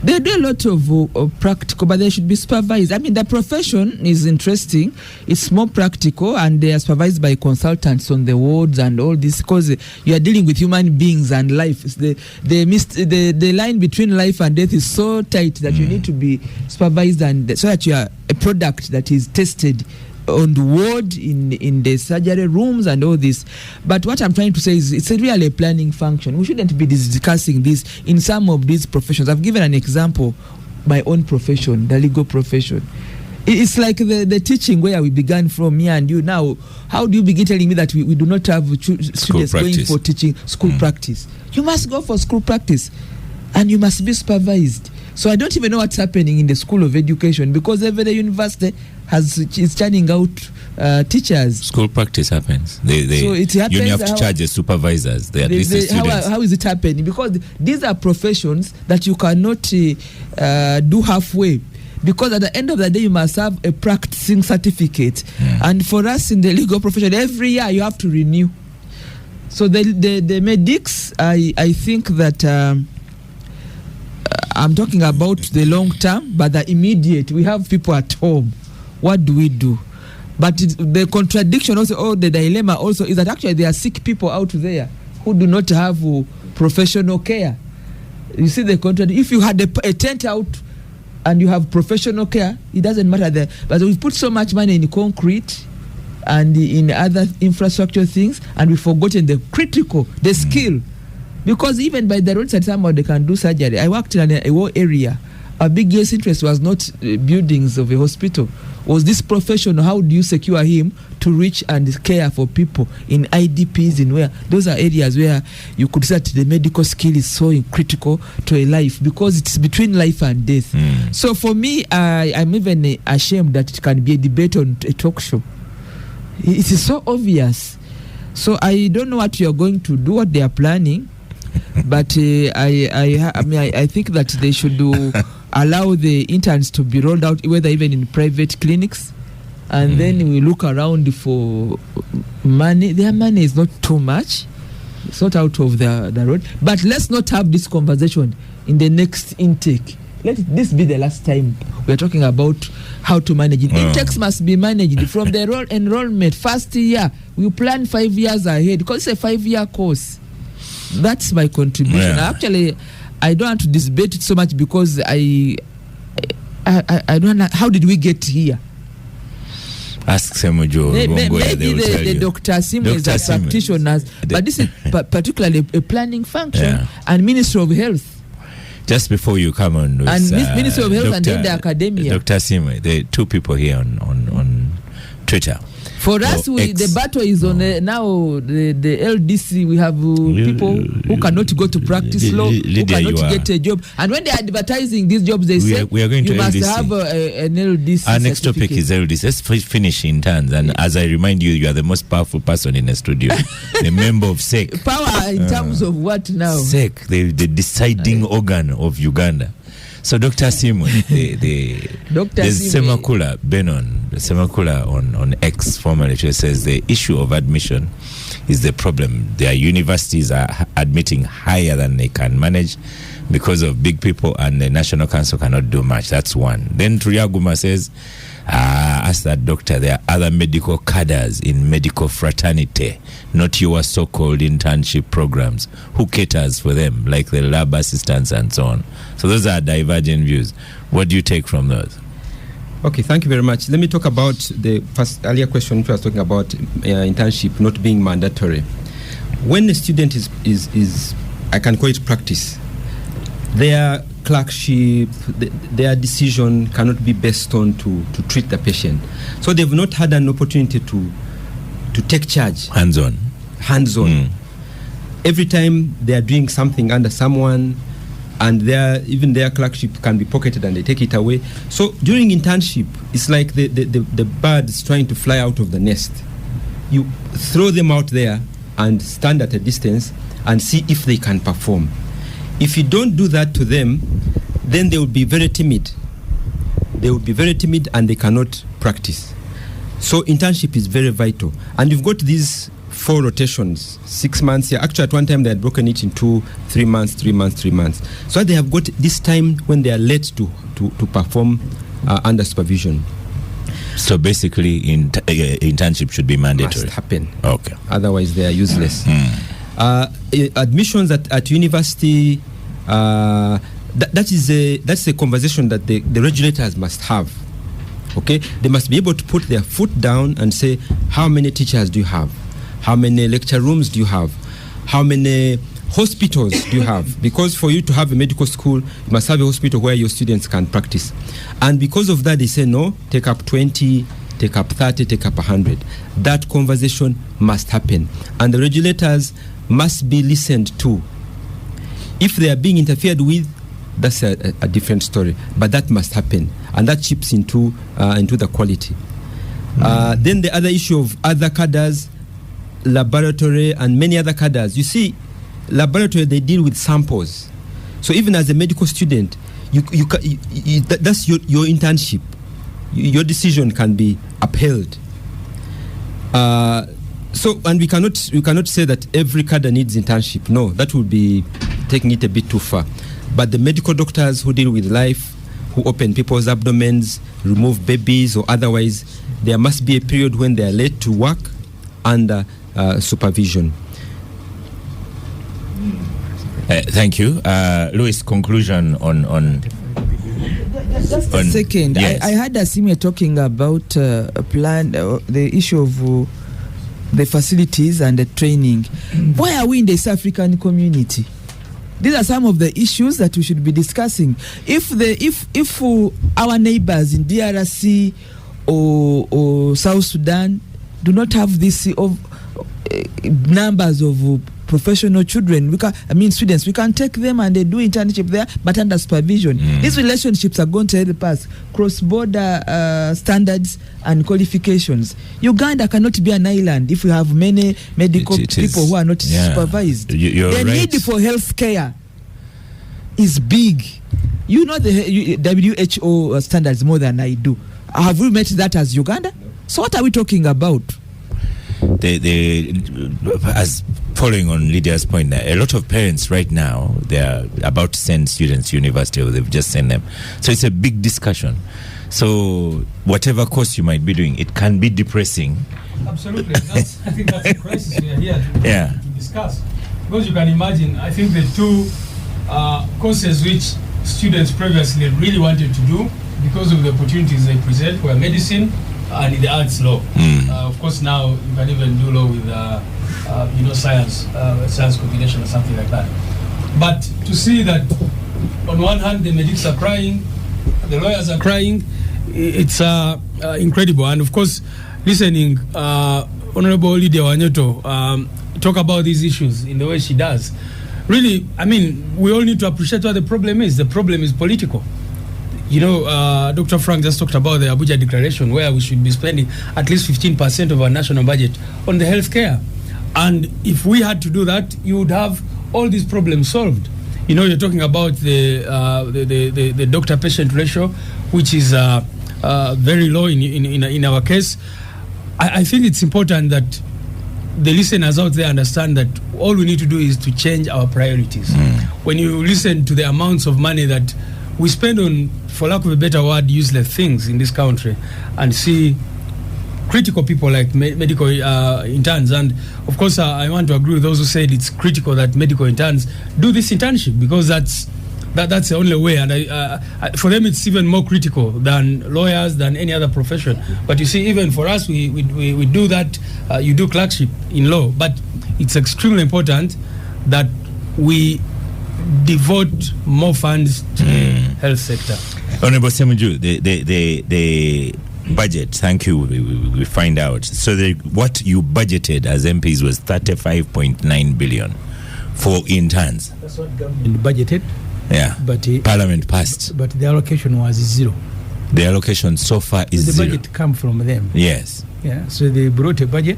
They do a lot of practical, but they should be supervised. I mean, the profession is interesting. It's more practical, and they are supervised by consultants on the wards and all this, because you are dealing with human beings and life. The line between life and death is so tight that you need to be supervised, and so that you are a product that is tested on the ward, in the surgery rooms and all this. But what I'm trying to say is it's really a planning function. We shouldn't be discussing this in some of these professions. I've given an example, my own profession, the legal profession. It's like the teaching where we began from, me and you. Now, how do you begin telling me that we do not have students going for teaching school practice? You must go for school practice, and you must be supervised. So I don't even know what's happening in the School of Education, because every university is churning out teachers. School practice happens. So it happens. You have to charge the supervisors. How is it happening? Because these are professions that you cannot do halfway. Because at the end of the day, you must have a practicing certificate. And for us in the legal profession, every year you have to renew. So the medics, I think that I'm talking about the long term, but the immediate, we have people at home. What do we do? But the contradiction also, or the dilemma also, is that actually there are sick people out there who do not have professional care. You see the contradiction. If you had a tent out and you have professional care, it doesn't matter there. But we put so much money in concrete and in other infrastructure things, and we've forgotten the critical, the skill. Because even by the roadside, somebody can do surgery. I worked in a war area. Our biggest interest was not buildings of a hospital. Was this profession? How do you secure him to reach and care for people in IDPs, in where those are areas where you could say that the medical skill is so critical to a life, because it's between life and death. So for me, I'm even ashamed that it can be a debate on a talk show. It is so obvious. So I don't know what you are going to do, what they are planning. But I think that they should do allow the interns to be rolled out, whether even in private clinics, and then we look around for money. Their money is not too much. It's not out of the road. But let's not have this conversation in the next intake. Let this be the last time we're talking about how to manage it. Intakes must be managed from the enrollment. First year, we plan 5 years ahead because it's a 5-year course. That's my contribution. Actually, I don't want to debate it so much because I don't know how did we get here. Ask Ssemujju. Maybe the Dr. Ssemujju is a practitioner, but this is particularly a planning function and Ministry of Health. Just before you come on, and Ministry of Health and then the academia. Dr. Ssemujju, the two people here on Twitter. For us, the battle is on now the LDC. We have people who cannot go to practice law, who cannot get a job. And when they're advertising these jobs, they say we are going you to must LDC. have an LDC. Our next topic is LDC. Let's finish in turns. And as I remind you, you are the most powerful person in the studio, the member of SEC. Power in terms of what now? SEC, the deciding organ of Uganda. So Dr. Ssemujju, there's Semakula, Benon, Semakula on X formerly, she says the issue of admission is the problem. Their universities are admitting higher than they can manage because of big people, and the National Council cannot do much. That's one. Then Triaguma says, ask that doctor, there are other medical cadres in medical fraternity, not your so-called internship programs. Who caters for them, like the lab assistants and so on? So those are divergent views. What do you take from those? Okay, thank you very much. Let me talk about the first earlier question which I was talking about internship not being mandatory. When a student is I can call it practice, their clerkship, their decision cannot be based on to treat the patient. So they've not had an opportunity to take charge. Hands-on. Every time they are doing something under someone, and even their clerkship can be pocketed and they take it away. So during internship, it's like the birds trying to fly out of the nest. You throw them out there and stand at a distance and see if they can perform. If you don't do that to them, then they will be very timid. They will be very timid and they cannot practice. So internship is very vital. And you've got these 4 rotations, 6 months here. Actually, at one time they had broken it into 3 months, 3 months, 3 months. So they have got this time when they are late to perform under supervision. So basically, internship should be mandatory. Must happen. Okay. Otherwise, they are useless. Admissions at university, that's a conversation that the regulators must have. Okay, they must be able to put their foot down and say, how many teachers do you have? How many lecture rooms do you have? How many hospitals do you have? Because for you to have a medical school, you must have a hospital where your students can practice. And because of that, they say, no, take up 20, take up 30, take up 100. That conversation must happen. And the regulators must be listened to. If they are being interfered with, that's a different story. But that must happen. And that chips into the quality. Then the other issue of other cadres, laboratory and many other cadres. You see, laboratory, they deal with samples. So even as a medical student, that's your internship. Your decision can be upheld. And we cannot say that every cadre needs internship. No, that would be taking it a bit too far. But the medical doctors who deal with life, who open people's abdomens, remove babies or otherwise, there must be a period when they are late to work under supervision. Thank you. Louis, conclusion on just a second. Yes. I heard Asimia talking about a plan, the issue of the facilities and the training. Why are we in the South African community? These are some of the issues that we should be discussing. If our neighbors in DRC or South Sudan do not have this numbers of professional children, students, we can take them and they do internship there, but under supervision. These relationships are going to help us cross-border standards and qualifications. Uganda cannot be an island if we have many medical people who are not supervised. The need for health care is big. You know the WHO standards more than I do. Have we met that as Uganda? So what are we talking about? As following on Lydia's point, a lot of parents right now, they're about to send students to university, or they've just sent them. So it's a big discussion. So whatever course you might be doing, it can be depressing. Absolutely. I think that's the crisis we are here to discuss. Because you can imagine, I think the two courses which students previously really wanted to do because of the opportunities they present were medicine and the arts law. Of course, now you can even do law with science combination or something like that. But to see that on one hand the medics are crying, the lawyers are crying, it's incredible. And of course, listening Honorable Lydia Wanyoto talk about these issues in the way she does, really, I mean, we all need to appreciate what the problem is. The problem is political. Dr. Frank just talked about the Abuja Declaration, where we should be spending at least 15% of our national budget on the health care. And if we had to do that, you would have all these problems solved. You're talking about the doctor-patient ratio, which is very low in our case. I think it's important that the listeners out there understand that all we need to do is to change our priorities. When you listen to the amounts of money that we spend on, for lack of a better word, useless things in this country, and see critical people like medical interns, and of course I want to agree with those who said it's critical that medical interns do this internship, because that's the only way, and for them it's even more critical than lawyers, than any other profession. But you see, even for us, we do that. You do clerkship in law, but it's extremely important that we devote more funds to the health sector. Honorable Ssemujju, the budget, thank you, we find out. So what you budgeted as MPs was 35.9 billion for interns. That's what government budgeted. Yeah, but Parliament passed. But the allocation was zero. The allocation so far is zero. The budget come from them. Yes. Yeah, so they brought a budget.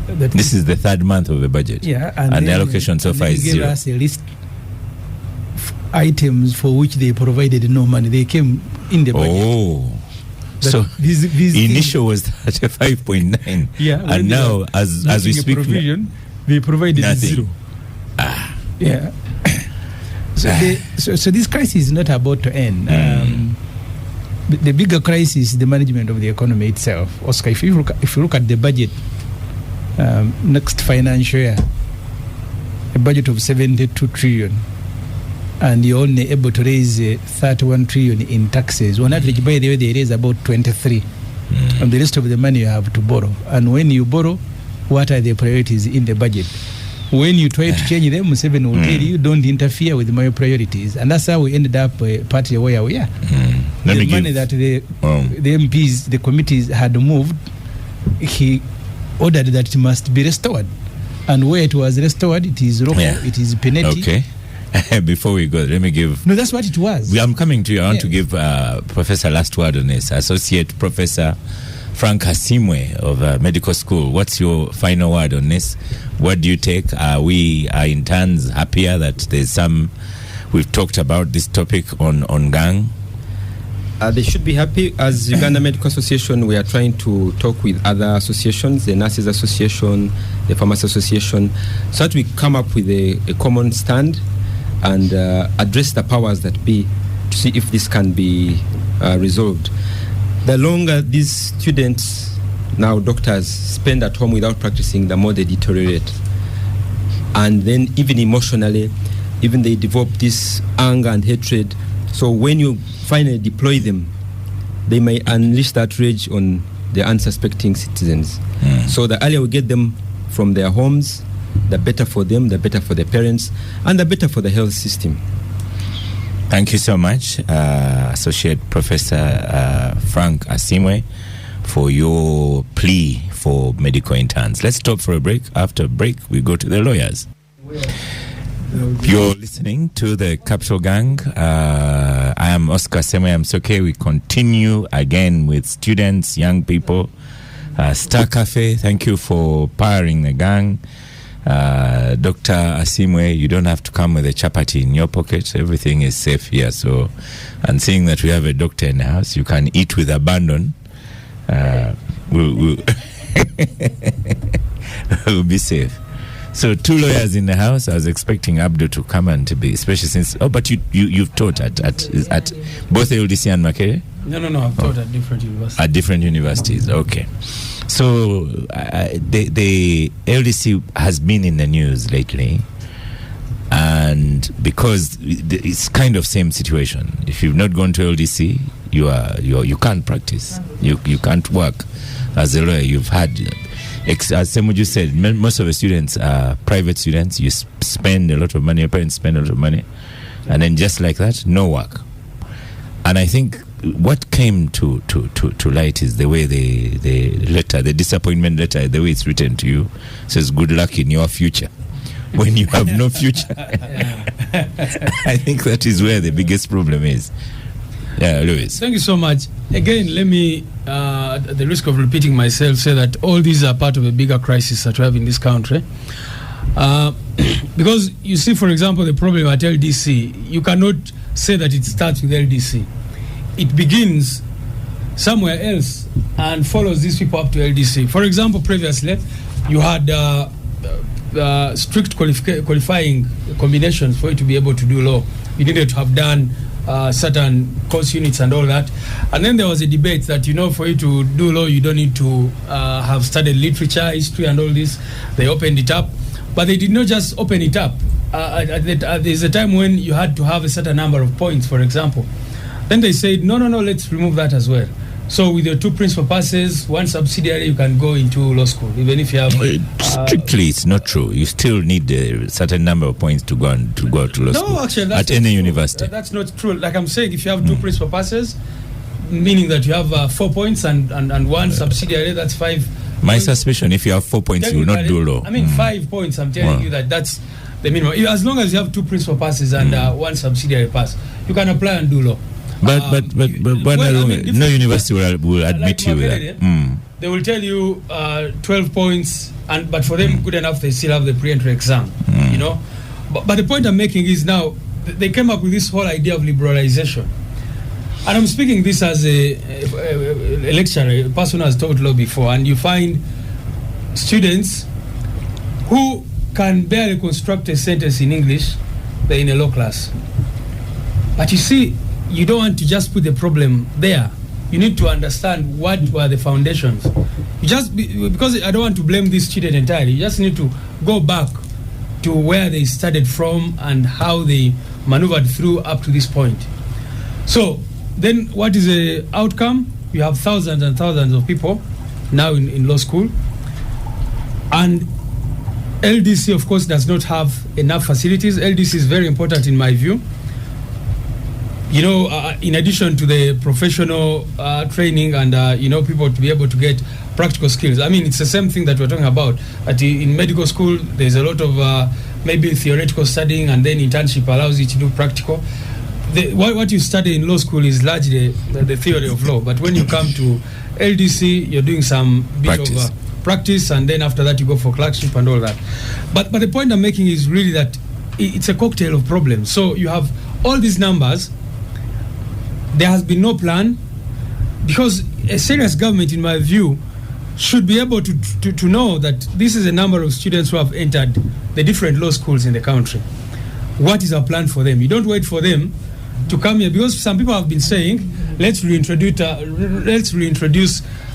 This is the third month of the budget. Yeah, and the allocation so far is zero. They gave us a list of items for which they provided no money. They came in the budget. Oh. So these initial was 35.9. Yeah, and now as we speak, they provided nothing. Zero. Yeah. So this crisis is not about to end. The bigger crisis is the management of the economy itself. Oscar, if you look at the budget, next financial year, a budget of 72 trillion, and you're only able to raise 31 trillion in taxes. On average, by the way, they raise about 23. And the rest of the money you have to borrow. And when you borrow, what are the priorities in the budget? When you try to change them, Museveni will tell you, don't interfere with my priorities. And that's how we ended up partly where we are. The money that the MPs, the committees had moved, he ordered that it must be restored. And where it was restored, it is Roko, it is Peneti. Okay. Before we go, let me give... No, that's what it was. I'm coming to you. I want to give Professor last word on this. Associate Professor Frank Hasimwe of Medical School. What's your final word on this? What do you take? Are interns happier that there's some... We've talked about this topic on gang. They should be happy. As Uganda Medical Association, we are trying to talk with other associations, the Nurses Association, the Pharmacy Association, so that we come up with a common stand and address the powers that be to see if this can be resolved. The longer these students, now doctors, spend at home without practicing, the more they deteriorate. And then even emotionally, even they develop this anger and hatred. So when you finally deploy them, they may unleash that rage on the unsuspecting citizens. So the earlier we get them from their homes, the better for them, the better for the parents, and the better for the health system. Thank you so much, Associate Professor Frank Hasimwe, for your plea for medical interns. Let's stop for a break. After break, we go to the lawyers. You're listening to the Capital Gang. I am Oscar Ssemujju. We continue again with students, young people. Star Cafe, thank you for powering the gang. Dr. Asimwe, you don't have to come with a chapati in your pocket. Everything is safe here. So, and seeing that we have a doctor in the house, you can eat with abandon. We'll be safe. So 2 lawyers in the house. I was expecting Abdul to come and to be, especially since. Oh, but you've taught at both LDC and Makerere? No. I've taught at different universities. At different universities. Okay. So the LDC has been in the news lately, and because it's kind of same situation. If you've not gone to LDC, you can't practice. You can't work as a lawyer. You've had, as Ssemujju said, most of the students are private students. You spend a lot of money. Your parents spend a lot of money, and then just like that, no work. And I think what came to light is the way the letter, the disappointment letter, the way it's written to you, says good luck in your future. When you have no future. I think that is where the biggest problem is. Yeah, Louis. Thank you so much. Again, let me, at the risk of repeating myself, say that all these are part of a bigger crisis that we have in this country. Because you see, for example, the problem at LDC, you cannot say that it starts with LDC. It begins somewhere else and follows these people up to LDC. For example, previously, you had strict qualifying combinations for you to be able to do law. You needed to have done certain course units and all that. And then there was a debate that, for you to do law, you don't need to have studied literature, history, and all this. They opened it up. But they did not just open it up. There's a time when you had to have a certain number of points, for example. Then they said, no, let's remove that as well. So with your 2 principal passes, 1 subsidiary, you can go into law school, even if you have... strictly, it's not true. You still need a certain number of points to go to law school. No, actually, at any university. That's not true. Like I'm saying, if you have 2 principal passes, meaning that you have 4 points and 1 subsidiary, that's 5. My suspicion, if you have 4 points, you will not do law. I mean, 5 points, I'm telling you that's the minimum. As long as you have 2 principal passes and 1 subsidiary pass, you can apply and do law. But no university will admit you with that. They will tell you 12 points, but for them, good enough, they still have the pre-entry exam, But the point I'm making is now, they came up with this whole idea of liberalization. And I'm speaking this as a lecturer, a person who has taught law before, and you find students who can barely construct a sentence in English, they're in a law class. But you see, you don't want to just put the problem there. You need to understand what were the foundations. Because I don't want to blame this student entirely, you just need to go back to where they started from and how they maneuvered through up to this point. So then what is the outcome? You have thousands and thousands of people now in law school. And LDC, of course, does not have enough facilities. LDC is very important in my view. In addition to the professional training and, people to be able to get practical skills. I mean, it's the same thing that we're talking about. In medical school, there's a lot of maybe theoretical studying, and then internship allows you to do practical. What you study in law school is largely the theory of law. But when you come to LDC, you're doing some bit of practice, and then after that you go for clerkship and all that. But the point I'm making is really that it's a cocktail of problems. So you have all these numbers. There has been no plan, because a serious government, in my view, should be able to know that this is a number of students who have entered the different law schools in the country. What is our plan for them? You don't wait for them to come here, because some people have been saying, let's reintroduce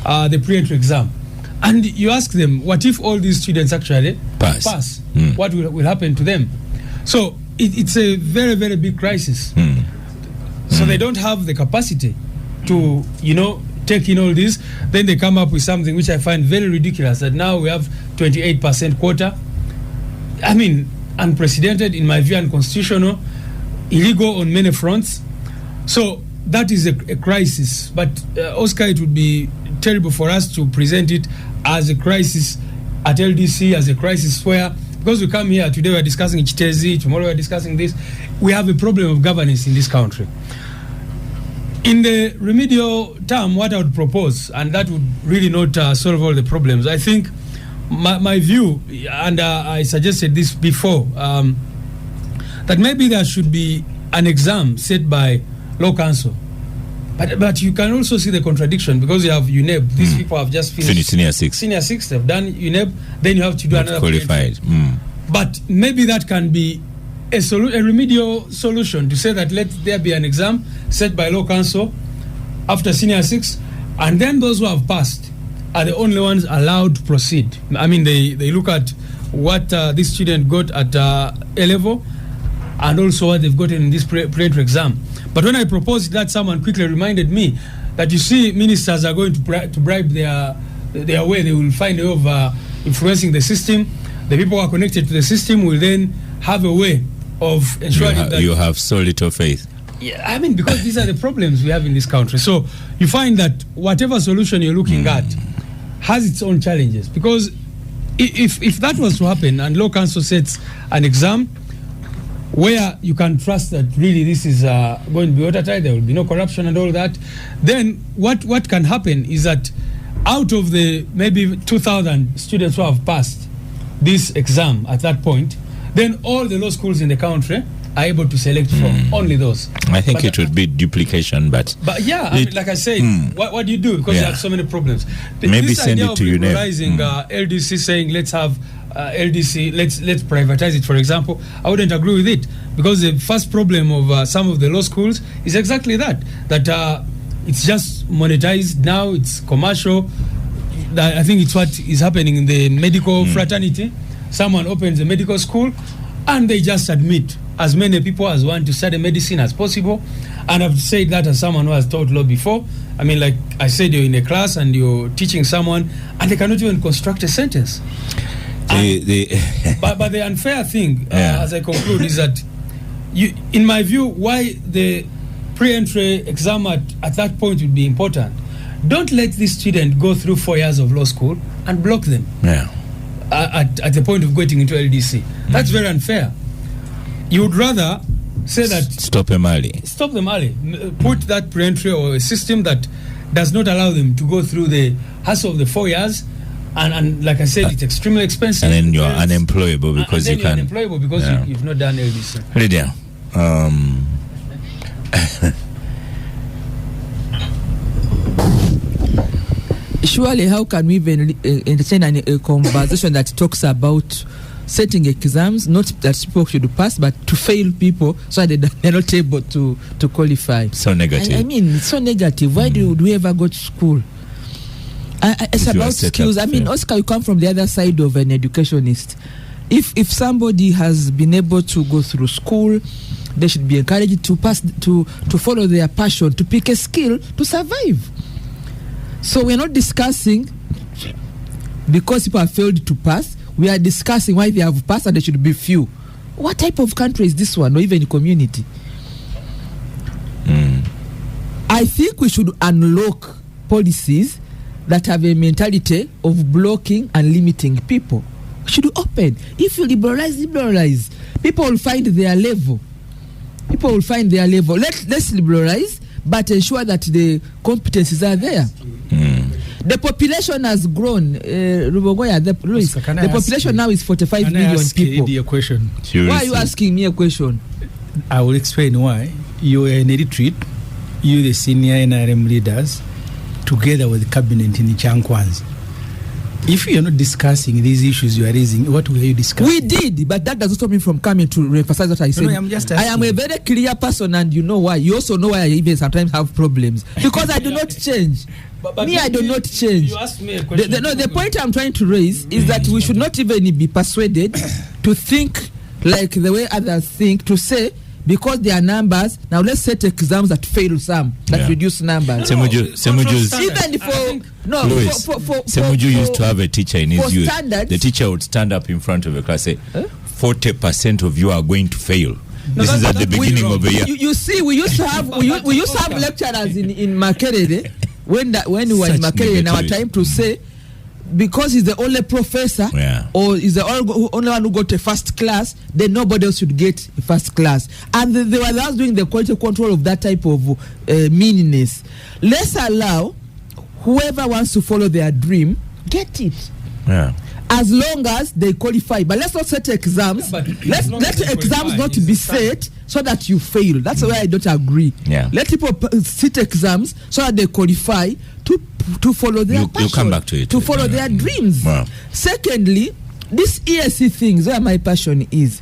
the pre-entry exam. And you ask them, what if all these students actually pass? What will happen to them? So it's a very, very big crisis. So they don't have the capacity to, take in all this. Then they come up with something which I find very ridiculous, that now we have 28% quota. I mean, unprecedented, in my view, unconstitutional, illegal on many fronts. So that is a crisis. But, Oscar, it would be terrible for us to present it as a crisis at LDC, as a crisis where, because we come here, today we're discussing Chitezi, tomorrow we're discussing this, we have a problem of governance in this country. In the remedial term, what I would propose, and that would really not solve all the problems, I think my view, and I suggested this before, that maybe there should be an exam set by law council. But you can also see the contradiction, because you have UNEB. These people have just finished senior 6. Senior 6, they've done UNEB, then you have to do another qualified. But maybe that can be a remedial solution, to say that let there be an exam set by law council after senior 6, and then those who have passed are the only ones allowed to proceed. I mean, they look at what this student got at A level, and also what they've gotten in this pre-entry exam. But when I proposed that, someone quickly reminded me that, you see, ministers are going to bribe their way. They will find a way of influencing the system. The people who are connected to the system will then have a way of ensuring that you have so little faith. Yeah, I mean, because these are the problems we have in this country. So you find that whatever solution you're looking at has its own challenges. Because if that was to happen, and law council sets an exam where you can trust that really this is going to be watertight, there will be no corruption and all that, then what can happen is that out of the maybe 2,000 students who have passed this exam at that point, then all the law schools in the country are able to select from only those. I think it would be duplication, but yeah, I mean, like I said, what do you do? Because you have so many problems. Maybe this send idea it to of UNEB. liberalizing LDC, saying let's have LDC, let's privatize it, for example, I wouldn't agree with it, because the first problem of some of the law schools is exactly that it's just monetized now, it's commercial. I think it's what is happening in the medical fraternity. Someone opens a medical school and they just admit as many people as want to study medicine as possible. And I've said that as someone who has taught law before. I mean, like I said, you're in a class and you're teaching someone and they cannot even construct a sentence. But the unfair thing, as I conclude, is that in my view, why the pre-entry exam at that point would be important. Don't let this student go through 4 years of law school and block them at the point of getting into LDC. That's very unfair. You would rather say that stop them early. Put that pre-entry or a system that does not allow them to go through the hassle of the 4 years, and like I said, it's extremely expensive. And then you're unemployable because you've not done LDC. Lydia, surely, how can we even entertain a conversation that talks about setting exams, not that people should pass, but to fail people so that they're not able to qualify? So negative. I mean, it's so negative. Why do we ever go to school? It's about skills. I mean, Oscar, you come from the other side of an educationist. If somebody has been able to go through school, they should be encouraged to pass, to follow their passion, to pick a skill to survive. So we're not discussing because people have failed to pass. We are discussing why they have passed and there should be few. What type of country is this one, or even community? I think we should unlock policies that have a mentality of blocking and limiting people. We should open. If you liberalize, people will find their level. Let's liberalize, but ensure that the competencies are there. The population has grown. The population now is 45 million people. A question. Why are you asking me a question? I will explain why. You are in a retreat, you the senior NRM leaders, together with the cabinet in Chankwanzi. If you are not discussing these issues you are raising, what will you discuss? We did, but that doesn't stop me from coming to emphasize what I said. I am a very clear person, and you know why. You also know why I even sometimes have problems. Because I do not change. I do not change. You asked me a question. The point I'm trying to raise is that we should not even be persuaded to think like the way others think, to say, because there are numbers, now let's set exams that fail some, that reduce numbers. Ssemujju used to have a teacher in his youth. The teacher would stand up in front of a class and say, 40% of you are going to fail. This is at the beginning of the year. You see, we used to have lecturers in Makerere, when we were in Makerere in our time, to say, because he's the only professor or is the only one who got a first class, then nobody else should get a first class. And they were thus doing the quality control of that type of meaningless. Let's allow whoever wants to follow their dream, get it. as long as they qualify. But let's not set exams. Yeah, let exams not be set so that you fail. That's why I don't agree. Yeah. Let people sit exams so that they qualify to follow their passion, you come back to it. to follow their dreams. Wow. Secondly, this ESC things where my passion is.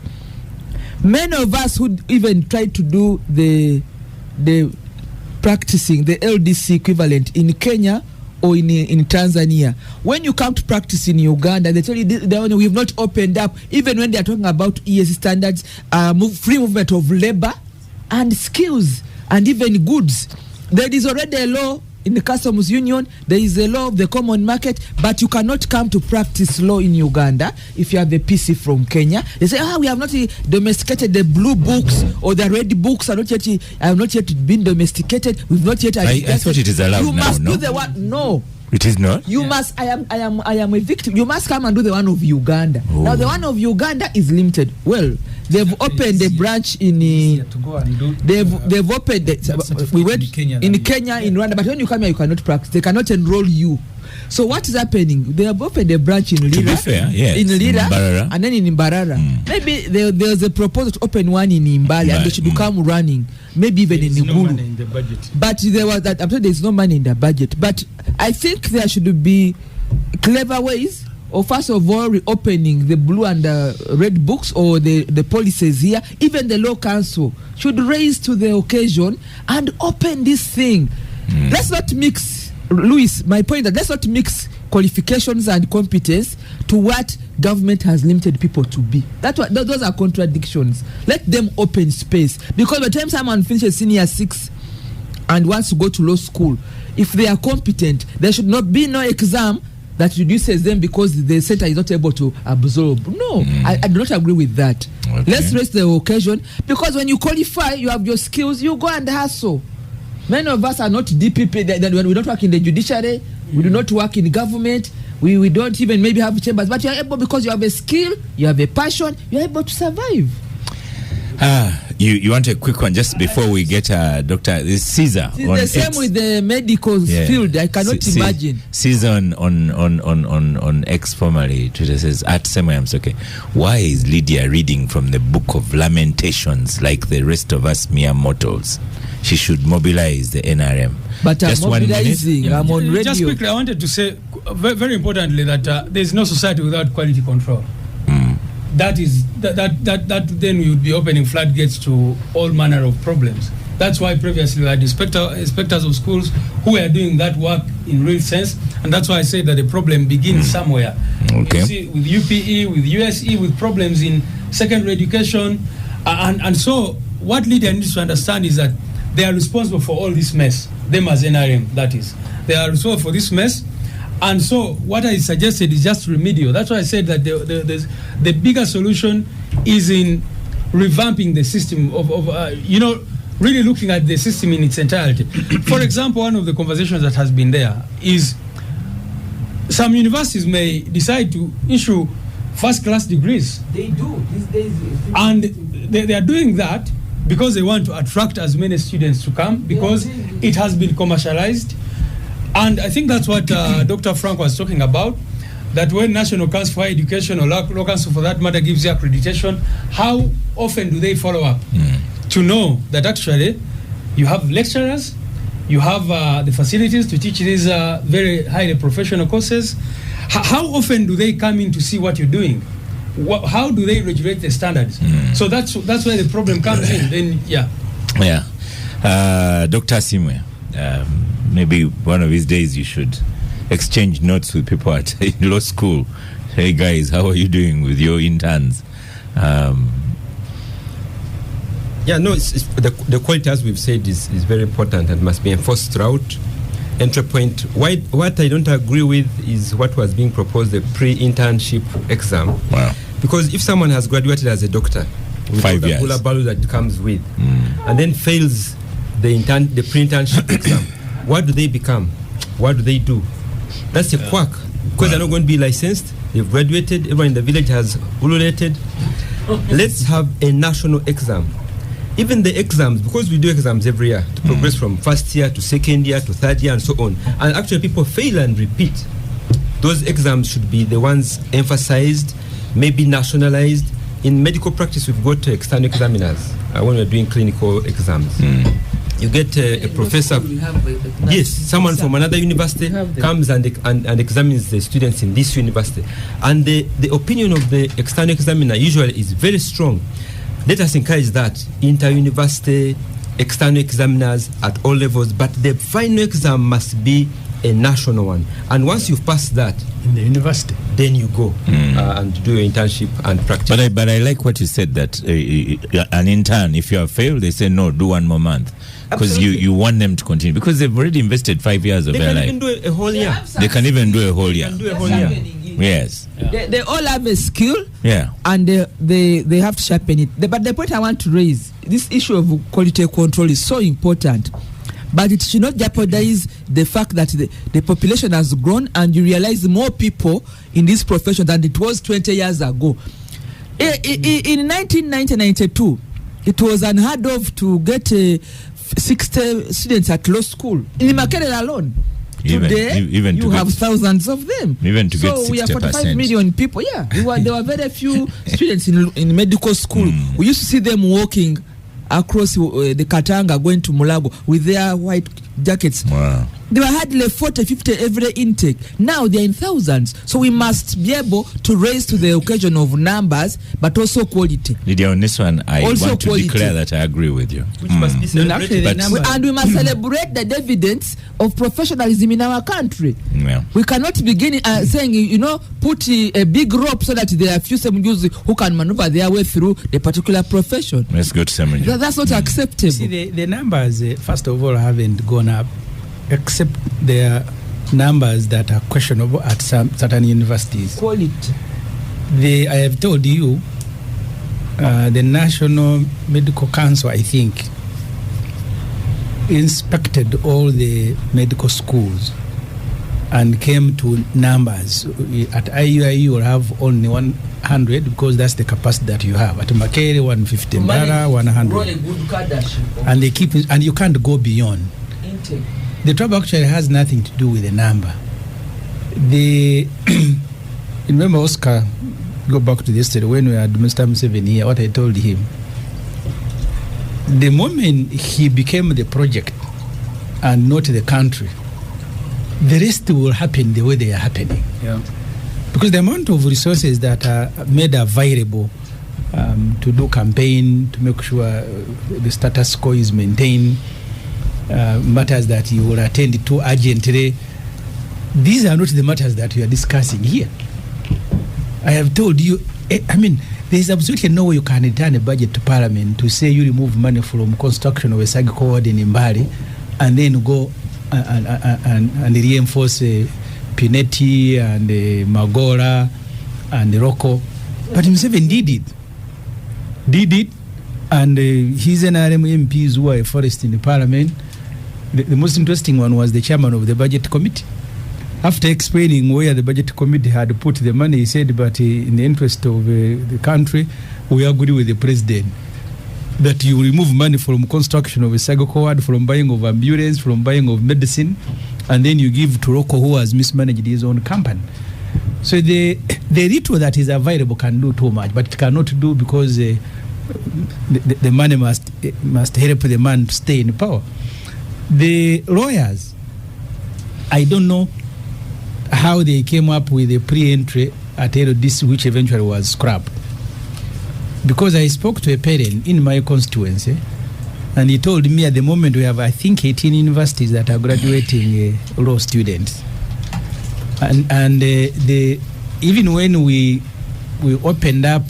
Many of us who even try to do the practicing the LDC equivalent in Kenya or in Tanzania, when you come to practice in Uganda, they tell you we've not opened up, even when they are talking about ESC standards, free movement of labor and skills and even goods. There is already a law in the customs union, there is a law of the common market, but you cannot come to practice law in Uganda if you have a PC from Kenya. They say, we have not domesticated the blue books or the red books have not yet been domesticated. We've not yet. I thought it is allowed you now. Must no? do the one. No. It is not. You must. I am a victim. You must come and do the one of Uganda. Oh. Now the one of Uganda is limited. Well, they've opened a branch in. They've opened. We went in Kenya, in Rwanda, but when you come here, you cannot practice. They cannot enroll you. So what is happening? They have opened a branch in Lira. To be fair, yes. In Lira, Mbarara. and then in Mbarara. Maybe there's a proposal to open one in Imbali, and they should come running. Maybe even in Igulu. No money in the budget. But there was that. I'm sure there's no money in the budget. But I think there should be clever ways of, first of all, reopening the blue and red books or the policies here. Even the law council should raise to the occasion and open this thing. Let's not mix, Louis, my point that let's not mix qualifications and competence to what government has limited people to be. Those are contradictions. Let them open space, because by the time someone finishes senior 6 and wants to go to law school, if they are competent, there should not be no exam that reduces them because the center is not able to absorb. No, I do not agree with that. Okay. Let's raise the occasion, because when you qualify, you have your skills, you go and hustle. Many of us are not DPP. We don't work in the judiciary. We do not work in government. We don't even maybe have chambers. But you are able, because you have a skill, you have a passion, you are able to survive. You want a quick one just before we get Dr. Caesar it's on the same X. with the medical field. I cannot imagine. Caesar on X, formerly Twitter, says at Ssemujju, why is Lydia reading from the Book of Lamentations like the rest of us mere mortals? She should mobilize the NRM. But I'm mobilizing. I'm on radio. Just quickly, I wanted to say very importantly that there is no society without quality control. That then we would be opening floodgates to all manner of problems. That's why previously we had inspectors of schools who were doing that work in real sense, and that's why I say that the problem begins somewhere. Okay. You see, with UPE, with USE, with problems in secondary education, and so what Lydia needs to understand is that they are responsible for all this mess. Them as NRM, that is. They are responsible for this mess. And so what I suggested is just remedial. That's why I said that the bigger solution is in revamping the system of really looking at the system in its entirety. For example, one of the conversations that has been there is some universities may decide to issue first-class degrees. They do these days. And they are doing that because they want to attract as many students to come, because it has been commercialized. And I think that's what Dr. Frank was talking about, that when National Council for Education or Law Council for that matter gives you accreditation, how often do they follow up to know that actually you have lecturers, you have the facilities to teach these very highly professional courses? How often do they come in to see what you're doing? How do they regulate the standards? So that's where the problem comes in. Then Dr. Ssemujju, maybe one of these days you should exchange notes with people at law school. Hey guys, how are you doing with your interns? The quality, as we've said, is very important and must be enforced throughout. Entry point. What I don't agree with is what was being proposed, the pre-internship exam. Wow. Because if someone has graduated as a doctor, with 5 years, the hula that comes with, and then fails the pre-internship exam, what do they become? What do they do? That's a quack, because they're not going to be licensed. They've graduated. Everyone in the village has ululated. Let's have a national exam. Even the exams, because we do exams every year to progress from first year to second year to third year and so on, and actually people fail and repeat. those exams should be the ones emphasized, maybe nationalized. In medical practice, we've got external examiners when we're doing clinical exams. You get a professor, yes, someone from another university comes and examines the students in this university. And the opinion of the external examiner usually is very strong. Let us encourage that, inter-university, external examiners at all levels, but the final exam must be a national one. And once you've passed that in the university, then you go and do your internship and practice. But I like what you said, that an intern, if you have failed, they say no, do one more month. Because you want them to continue, because they've already invested 5 years of their life. They can even do a whole year. They can even do a whole year. Yes. Yeah. They all have a skill. Yeah. And they have to sharpen it. But the point I want to raise, this issue of quality control is so important. But it should not jeopardize the fact that the population has grown and you realize more people in this profession than it was 20 years ago. In 1992, it was unheard of to get 60 students at law school. In Makerere alone. Today, even you have thousands of them. Even to get 60%. So we have 45 million people. Yeah, there were very few students in medical school. We used to see them walking across the Katanga going to Mulago with their white jackets. Wow. There were hardly 40, 50 every intake. Now they are in thousands. So we must be able to raise to the occasion of numbers, but also quality. Lydia, on this one, I also want to quality. Declare that I agree with you. Which must be celebrated. And we must celebrate the dividends of professionalism in our country. Yeah. We cannot begin saying, put a big rope so that there are few Ssemujus who can maneuver their way through the particular profession. Let's go to Ssemujju. That's not acceptable. See, the numbers, first of all, haven't gone up, except there are numbers that are questionable at some certain universities. Quality. I have told you, the National Medical Council, I think, inspected all the medical schools and came to numbers. At IUI, you will have only 100 because that's the capacity that you have. At Makerere, 150, Mbara, 100. And they keep, and you can't go beyond. Intake. The trouble actually has nothing to do with the number. Remember Oscar, go back to yesterday when we had Mr. Museveni here, what I told him. The moment he became the project and not the country, the rest will happen the way they are happening. Yeah. Because the amount of resources that are made available to do campaign, to make sure the status quo is maintained, matters that you will attend to urgently, these are not the matters that we are discussing here. I have told you, there is absolutely no way you can return a budget to Parliament to say you remove money from construction of a SAG ward in Mbali and then go and reinforce Pineti and Magora and Rocco. But Museveni did it, and his NRM MPs who are a forest in the Parliament. The most interesting one was the chairman of the budget committee. After explaining where the budget committee had put the money, he said, but in the interest of the country, we agree with the president that you remove money from construction of a SAGO ward, from buying of ambulance, from buying of medicine, and then you give to Rocco, who has mismanaged his own company. So the little that is available can do too much, but it cannot do because the money must help the man to stay in power. The lawyers, I don't know how they came up with a pre-entry at LDC, which eventually was scrapped. Because I spoke to a parent in my constituency, and he told me at the moment we have, I think, 18 universities that are graduating law students. And even when we opened up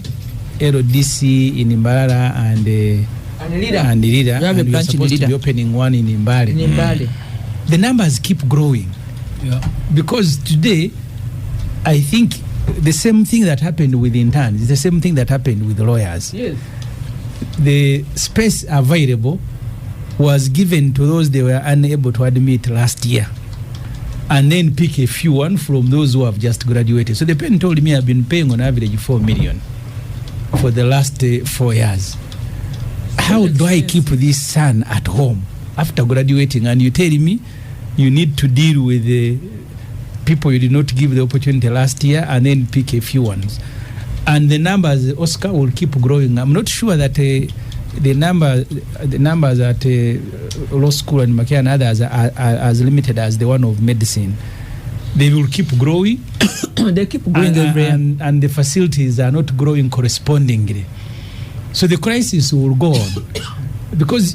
LDC in Mbara and Lida, and we are supposed to be opening one in Mbale. The numbers keep growing. Yeah. Because today, I think the same thing that happened with interns is the same thing that happened with lawyers. Yes. The space available was given to those they were unable to admit last year, and then pick a few one from those who have just graduated. So the parent told me I've been paying on average 4 million for the last 4 years. How do I keep this son at home after graduating? And you tell me you need to deal with people you did not give the opportunity last year, and then pick a few ones. And the numbers, Oscar, will keep growing. I'm not sure that the numbers at law school and Mackay and others are as limited as the one of medicine. They will keep growing. They keep growing every year. And the facilities are not growing correspondingly. So the crisis will go on. Because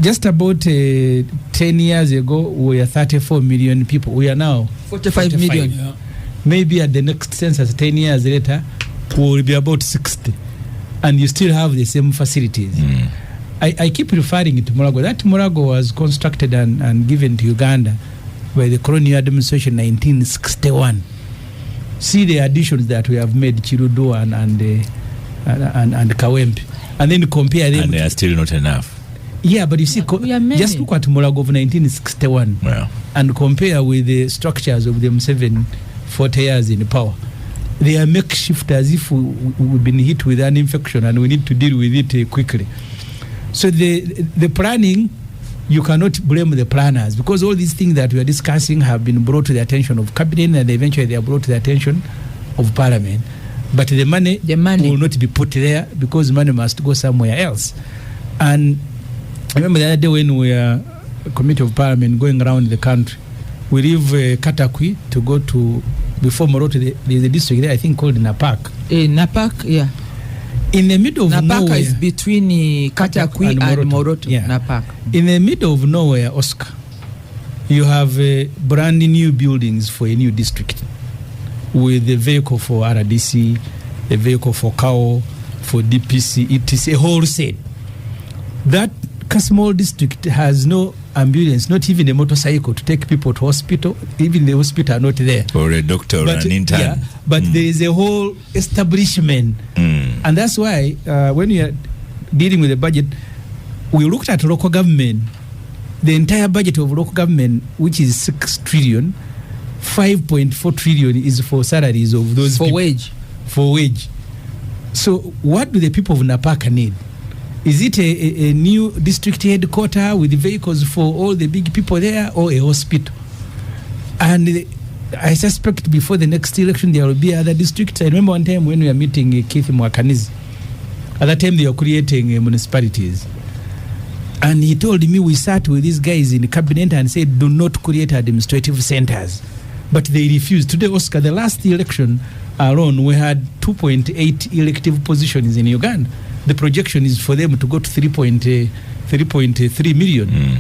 just about 10 years ago, we were 34 million people. We are now 45 million. Yeah. Maybe at the next census, 10 years later, we will be about 60. And you still have the same facilities. I keep referring to Murago. That Murago was constructed and given to Uganda by the colonial administration in 1961. See the additions that we have made, Chirudo and Kawempe. And then compare them. And they are still not enough. Yeah, but you see, just look at Murago of 1961 and compare with the structures of them 40 years in power. They are makeshift, as if we've been hit with an infection and we need to deal with it quickly. So the planning, you cannot blame the planners, because all these things that we are discussing have been brought to the attention of cabinet, and eventually they are brought to the attention of parliament. But the money will not be put there, because money must go somewhere else. And I remember the other day when we were a committee of parliament going around the country, we leave Katakwi to go to, before Moroto, there's a district there, I think, called Napak. Napak, yeah. In the middle of nowhere. Napak is between Katakwi and Moroto. Yeah. Napak. In the middle of nowhere, Oscar, you have brand new buildings for a new district, with a vehicle for RDC, a vehicle for CAO, for DPC, etc., a whole set. That small district has no ambulance, not even a motorcycle to take people to hospital. Even the hospital are not there. Or a doctor or an intern. Yeah, but there is a whole establishment. And that's why when we are dealing with the budget, we looked at local government. The entire budget of local government, which is 6 trillion, 5.4 trillion is for salaries of those people. For wage. So what do the people of Napaka need? Is it a new district headquarters with vehicles for all the big people there, or a hospital? And I suspect before the next election there will be other districts. I remember one time when we were meeting Keith Mwakanizi. At that time they were creating municipalities. And he told me, we sat with these guys in the cabinet and said, do not create administrative centers. But they refused. Today, Oscar, the last election alone, we had 2.8 elective positions in Uganda. The projection is for them to go to 3.3 million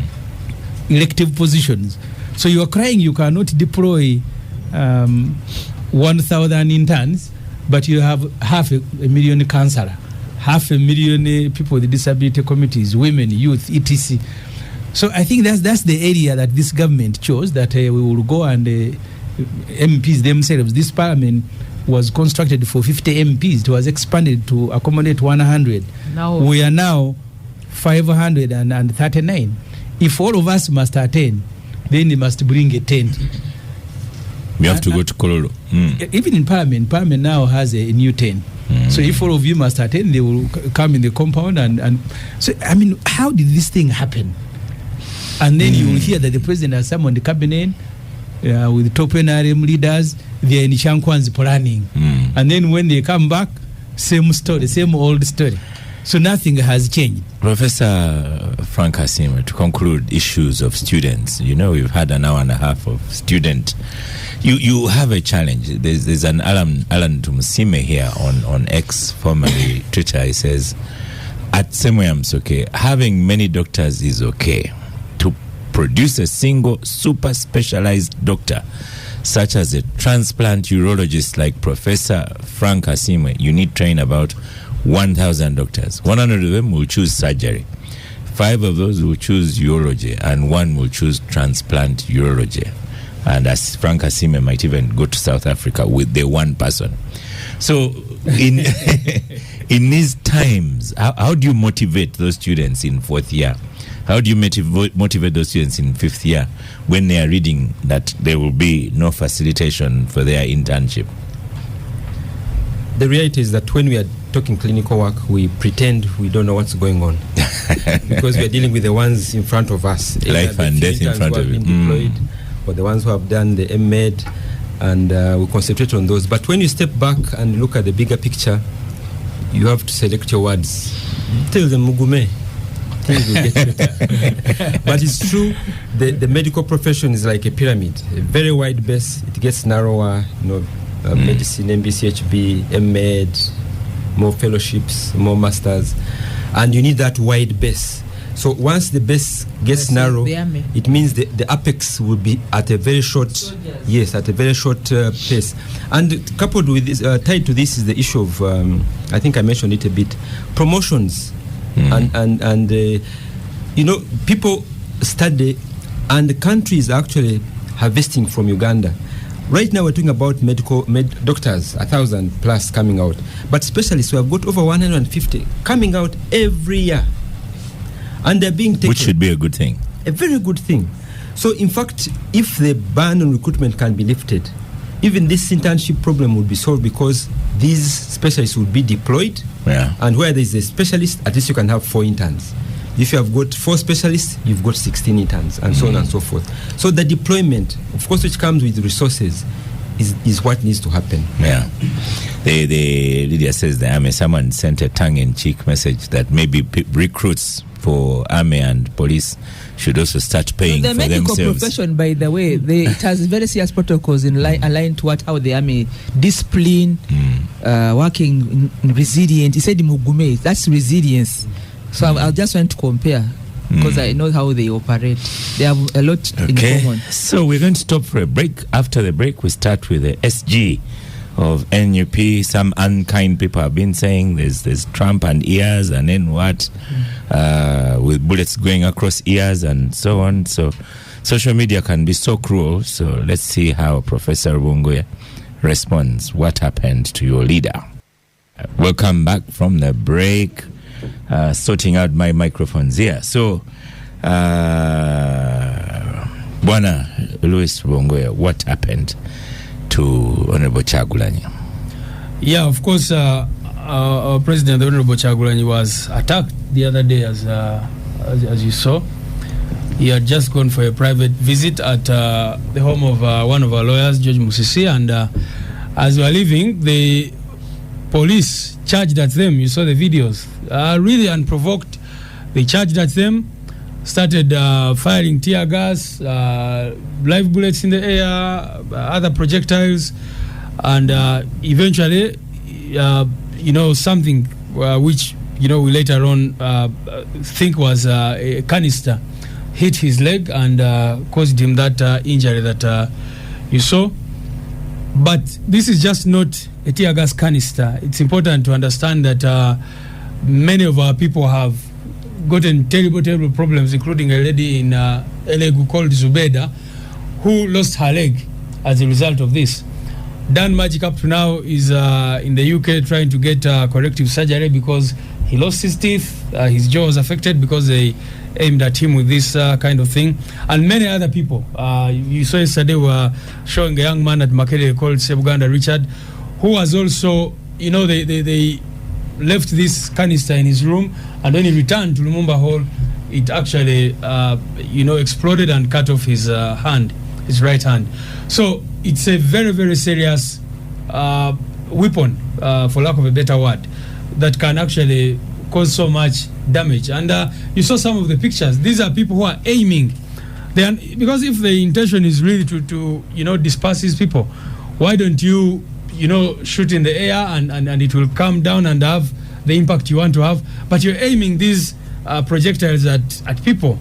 elective positions. So you are crying you cannot deploy 1,000 interns, but you have 500,000 counselors, 500,000 people with disability committees, women, youth, etc. So I think that's the area that this government chose, that we will go, and MPs themselves, this parliament was constructed for 50 MPs. It was expanded to accommodate 100. Now we are now 539. If all of us must attend, then they must bring a tent. We have to go to Kololo. Even in Parliament now has a new tent. So if all of you must attend, they will come in the compound. And so, I mean, how did this thing happen? And then you will hear that the president has summoned the cabinet with top NRM leaders. They are in Shankwan's planning. And then when they come back, same story, same old story. So nothing has changed. Professor Frank Ssemujju, to conclude issues of students, you know, we've had an hour and a half of student. You have a challenge. There's an Alan Tumsime here on X, formerly Twitter. He says, at Ssemujju, okay, having many doctors is okay. To produce a single super specialized doctor, such as a transplant urologist like Professor Frank Ssemujju, you need train about 1,000 doctors. 100 of them will choose surgery. 5 of those will choose urology, and 1 will choose transplant urology. And as Frank Ssemujju might even go to South Africa with the one person. So in these times, how do you motivate those students in 4th year? How do you motivate those students in 5th year when they are reading that there will be no facilitation for their internship? The reality is that when we are talking clinical work, we pretend we don't know what's going on because we are dealing with the ones in front of us. Life and death in front of you. Deployed, or the ones who have done the MEd, and we concentrate on those. But when you step back and look at the bigger picture, you have to select your words. Tell them Mugume. Things will get better. But it's true, the medical profession is like a pyramid, a very wide base. It gets narrower, medicine, MBCHB, MMed, more fellowships, more masters, and you need that wide base. So once the base gets narrow, it means the apex will be at a very short, pace. And coupled with this, tied to this is the issue of, I think I mentioned it a bit, promotions. And people study, and the country is actually harvesting from Uganda. Right now we're talking about doctors, 1,000 plus coming out, but specialists, we have got over 150 coming out every year, and they're being taken, which should be a good thing, a very good thing. So in fact, if the ban on recruitment can be lifted, even this internship problem would be solved, because these specialists would be deployed, and where there is a specialist, at least you can have 4 interns. If you have got 4 specialists, you've got 16 interns, and so on and so forth. So the deployment, of course, which comes with resources, is what needs to happen. Yeah. Lydia says the army, someone sent a tongue-in-cheek message that maybe recruits for army and police should also start paying for themselves. The medical profession, by the way, it has very serious protocols aligned to how the army discipline, working in resilience. He said Mugume, that's resilience. So I just want to compare, because I know how they operate. They have a lot in common. So we're going to stop for a break. After the break, we start with the SG of NUP. Some unkind people have been saying there's Trump and ears, and then what? With bullets going across ears and so on. So social media can be so cruel. So let's see how Professor Rubunguya responds. What happened to your leader? Welcome back from the break. Sorting out my microphones here. So, Bwana Louis Rubunguya, what happened to Honorable Kyagulanyi? Yeah, of course, our President, the Honorable Kyagulanyi, was attacked the other day, as you saw. He had just gone for a private visit at the home of one of our lawyers, George Musisi, and as we were leaving, the police charged at them. You saw the videos. Really unprovoked. They charged at them, started firing tear gas, live bullets in the air, other projectiles, and eventually, something which, we later on think was a canister hit his leg and caused him that injury that you saw. But this is just not a tear gas canister. It's important to understand that many of our people have gotten terrible problems, including a lady in Elegu called Zubeda, who lost her leg as a result of this. Dan Magic up to now is in the UK trying to get corrective surgery because he lost his teeth, his jaw was affected because they aimed at him with this kind of thing, and many other people. You saw yesterday we were showing a young man at Makerere called Sebuganda Richard, who was also, they left this canister in his room, and when he returned to Lumumba Hall, it actually, exploded and cut off his hand, his right hand. So it's a very, very serious weapon, for lack of a better word, that can actually cause so much damage. And you saw some of the pictures. These are people who are aiming. Because if the intention is really to disperse these people, why don't you shoot in the air and it will come down and have the impact you want to have? But you're aiming these projectiles at people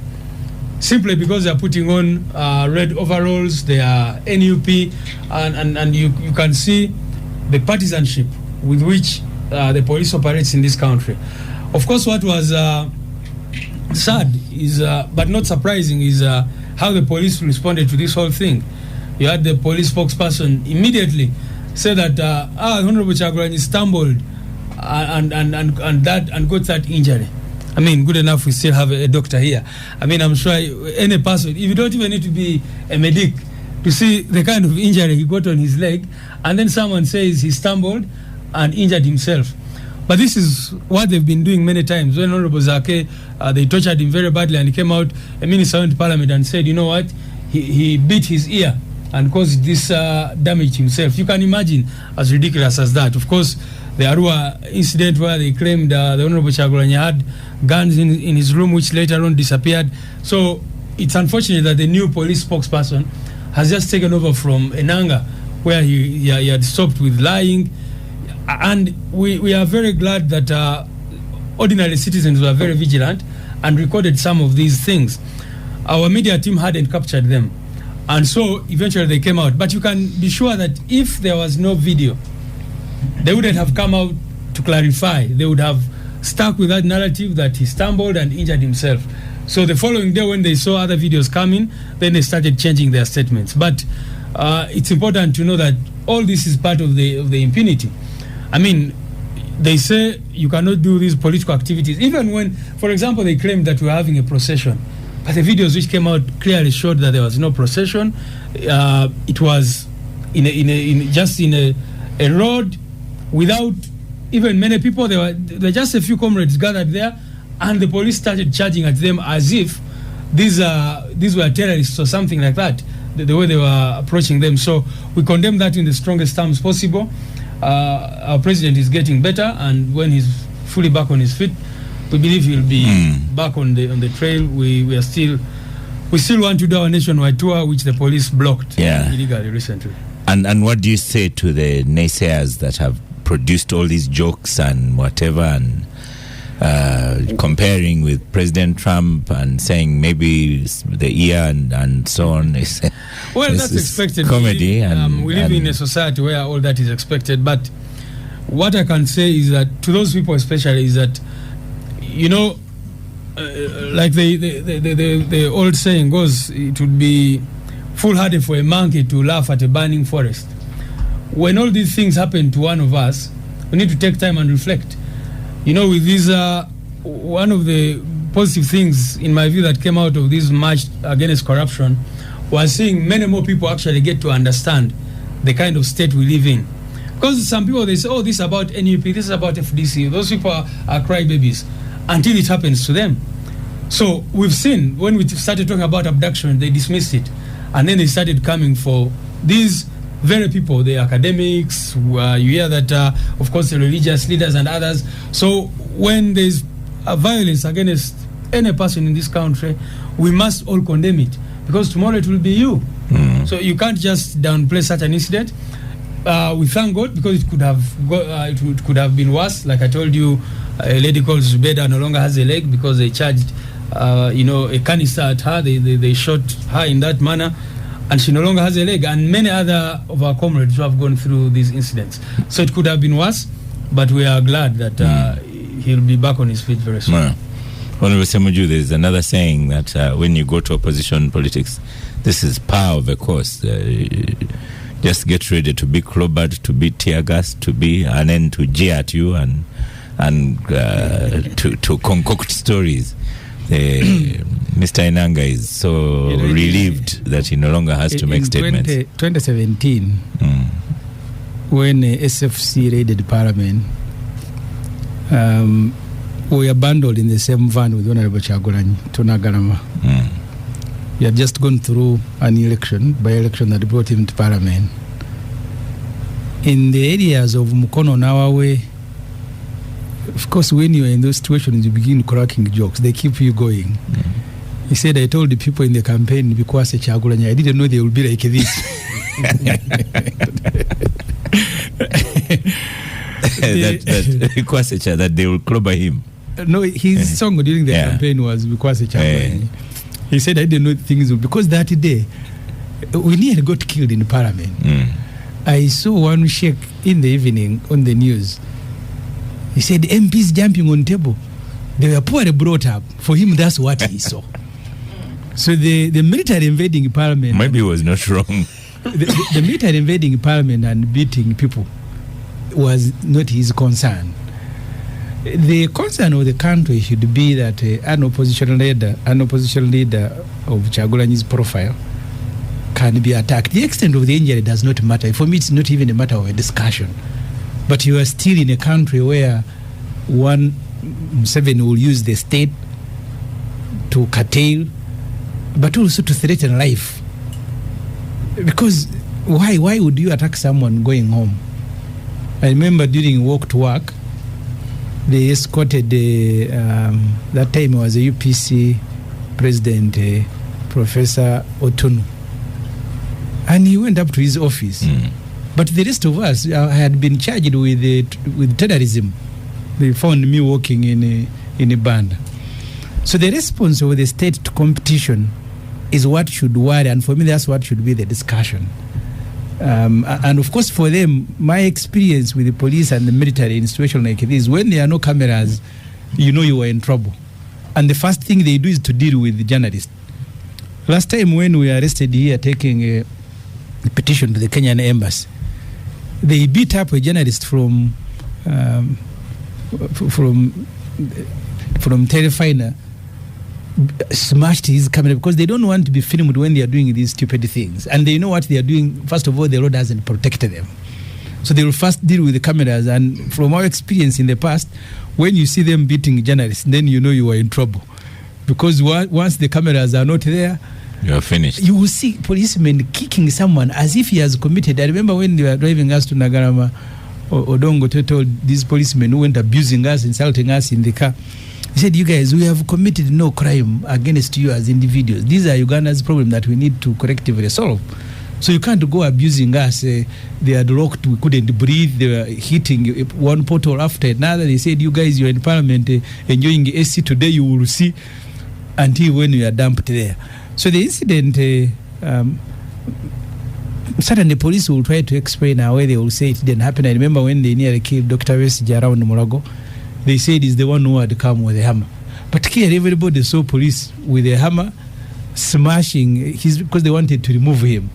simply because they're putting on red overalls, they are NUP, and you can see the partisanship with which the police operates in this country. Of course, what was sad is, but not surprising, is how the police responded to this whole thing. You had the police spokesperson immediately say that Honorable Kyagulanyi stumbled and got that injury. I mean, good enough we still have a doctor here. I mean, I'm sure any person, if you don't even need to be a medic to see the kind of injury he got on his leg, and then someone says he stumbled and injured himself. But this is what they've been doing many times. When Honorable Zake, they tortured him very badly, and he came out, a minister went to Parliament and said, you know what, he beat his ear and caused this damage himself. You can imagine, as ridiculous as that. Of course, the Arua incident where they claimed the Honorable Kyagulanyi had guns in his room, which later on disappeared. So it's unfortunate that the new police spokesperson has just taken over from Enanga, where he had stopped with lying. And we are very glad that ordinary citizens were very vigilant and recorded some of these things. Our media team hadn't captured them. And so eventually they came out. But you can be sure that if there was no video, they wouldn't have come out to clarify. They would have stuck with that narrative that he stumbled and injured himself. So the following day, when they saw other videos coming, then they started changing their statements. But it's important to know that all this is part of the impunity. I mean, they say you cannot do these political activities, even when, for example, they claimed that we were having a procession. But the videos which came out clearly showed that there was no procession. It was just in a road without even many people. There were just a few comrades gathered there, and the police started charging at them as if these were terrorists or something like that, the way they were approaching them. So we condemn that in the strongest terms possible. Our president is getting better, and when he's fully back on his feet, we believe he'll be back on the trail. We still want to do our nationwide tour, which the police blocked illegally recently. And what do you say to the naysayers that have produced all these jokes and whatever, and comparing with President Trump and saying maybe the ear and so on? Well, that's expected. Comedy. We live in a society where all that is expected. But what I can say is that to those people especially is that, you know, like the old saying goes, it would be foolhardy for a monkey to laugh at a burning forest. When all these things happen to one of us, we need to take time and reflect. You know, with these, one of the positive things, in my view, that came out of this march against corruption was seeing many more people actually get to understand the kind of state we live in. Because some people, they say, oh, this is about NUP, this is about FDC. Those people are crybabies until it happens to them. So we've seen, when we started talking about abduction, they dismissed it. And then they started coming for these very people, the academics, you hear that, of course, the religious leaders and others. So when there's violence against any person in this country, we must all condemn it, because tomorrow it will be you. So you can't just downplay such an incident. We thank God, because it could have been worse. Like I told you, a lady called Zubeda no longer has a leg because they charged a canister at her. They shot her in that manner, and she no longer has a leg, and many other of our comrades who have gone through these incidents. So it could have been worse, but we are glad that he'll be back on his feet very soon. Hon Ssemujju, there's another saying that when you go to opposition politics, this is par of the course. Just get ready to be clobbered, to be tear gas, and then to jeer at you and to concoct stories. Mr. Enanga is so relieved that he no longer has to make statements. In 2017, when SFC raided Parliament, we were bundled in the same van with Honorable Kyagulanyi to Nagarama. We had just gone through an election, by-election that brought him to Parliament. In the areas of Mukono, Nawawe, of course, when you're in those situations, you begin cracking jokes. They keep you going. He said, I told the people in the campaign, because Kyagulanyi, I didn't know they would be like this. that they will clobber him. No, his song during the campaign was because Kyagulanyi. He said, I didn't know things would, because that day, we nearly got killed in Parliament. I saw one sheikh in the evening on the news. He said, MPs jumping on table. They were poorly brought up. For him, that's what he saw. So the military invading Parliament... Maybe he was not wrong. The military invading Parliament and beating people was not his concern. The concern of the country should be that an opposition leader of Kyagulanyi's profile can be attacked. The extent of the injury does not matter. For me, it's not even a matter of a discussion. But you are still in a country where one Museveni will use the state to curtail, but also to threaten life. Because why would you attack someone going home? I remember during walk to work, they escorted that time was a UPC president, Professor Otonu, and he went up to his office. But the rest of us had been charged with terrorism. They found me walking in a band. So the response of the state to competition is what should worry, and for me that's what should be the discussion. And of course for them, my experience with the police and the military in situations like this, when there are no cameras, you know you are in trouble. And the first thing they do is to deal with the journalists. Last time when we were arrested here taking a petition to the Kenyan embassy, they beat up a journalist from Telefina, smashed his camera because they don't want to be filmed when they are doing these stupid things. And they know what they are doing. First of all, the law doesn't protect them. So they will first deal with the cameras. And from our experience in the past, when you see them beating journalists, then you know you are in trouble. Because once the cameras are not there, you are finished. You will see policemen kicking someone as if he has committed. I remember when they were driving us to Nagarama, Odongo told these policemen who went abusing us, insulting us in the car, he said, you guys, we have committed no crime against you as individuals. These are Uganda's problem that we need to collectively solve. So you can't go abusing us. They had locked, we couldn't breathe, they were hitting one pothole after another. They said, you guys, you're in parliament enjoying AC today, you will see until when you are dumped there. So the incident, certainly police will try to explain how they will say it didn't happen. I remember when they nearly killed Dr. Wesija around Murago, they said he's the one who had come with a hammer. But clearly everybody saw police with a hammer smashing because they wanted to remove him.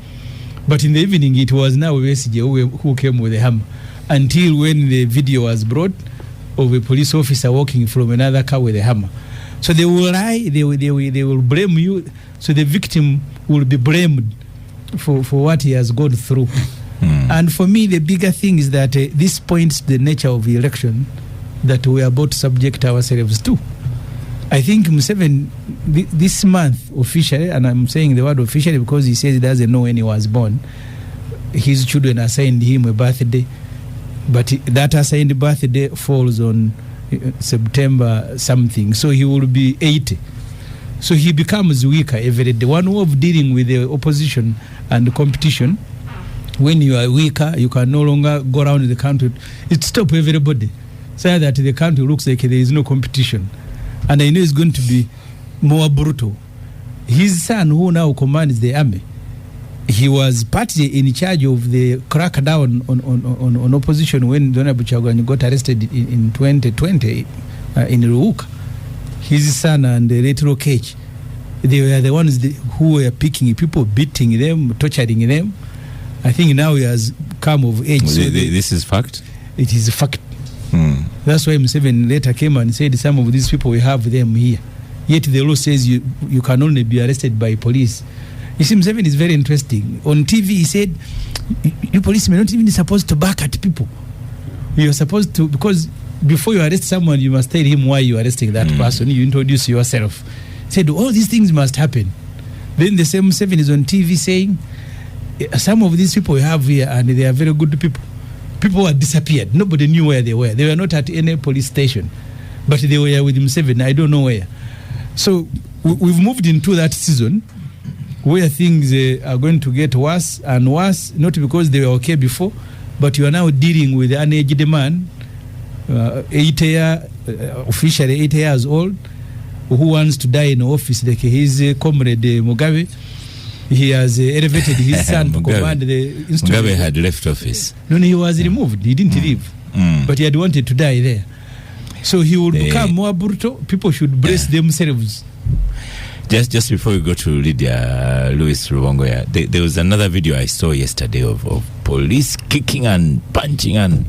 But in the evening it was now Wesija who came with a hammer, until when the video was brought of a police officer walking from another car with a hammer. So they will lie, they will blame you, so the victim will be blamed for what he has gone through. And for me, the bigger thing is that this points to the nature of the election that we are about to subject ourselves to. I think Museveni, this month officially, and I'm saying the word officially because he says he doesn't know when he was born, his children assigned him a birthday, but that assigned birthday falls on September something, so he will be 80. So he becomes weaker every day. One way of dealing with the opposition and the competition, when you are weaker, you can no longer go around the country. It stops everybody, so that the country looks like there is no competition. And I know it's going to be more brutal. His son, who now commands the army, he was partly in charge of the crackdown on opposition when Dona Buchagwanyi got arrested in 2020 in Ruuka. His son and Retro Cage, they were the ones who were picking people, beating them, torturing them. I think now he has come of age. So this is fact? It is a fact. That's why Museveni later came and said some of these people, we have them here. Yet the law says you can only be arrested by police. You see, Museveni is very interesting. On TV he said, you policemen are not even supposed to bark at people. You are supposed to, because before you arrest someone, you must tell him why you are arresting that person. You introduce yourself. He said, all these things must happen. Then the same Museveni is on TV saying, some of these people we have here, and they are very good people. People had disappeared. Nobody knew where they were. They were not at any police station, but they were with Museveni. I don't know where. So we've moved into that season where things are going to get worse and worse, not because they were okay before, but you are now dealing with an aged man, officially 8 years old, who wants to die in office like his comrade Mugabe. He has elevated his son to command the institute. Mugabe had left office. No, he was removed. He didn't leave. But he had wanted to die there. So he will become more brutal. People should brace themselves. Just before we go to Lydia Louis Rubongoya, there was another video I saw yesterday of police kicking and punching, and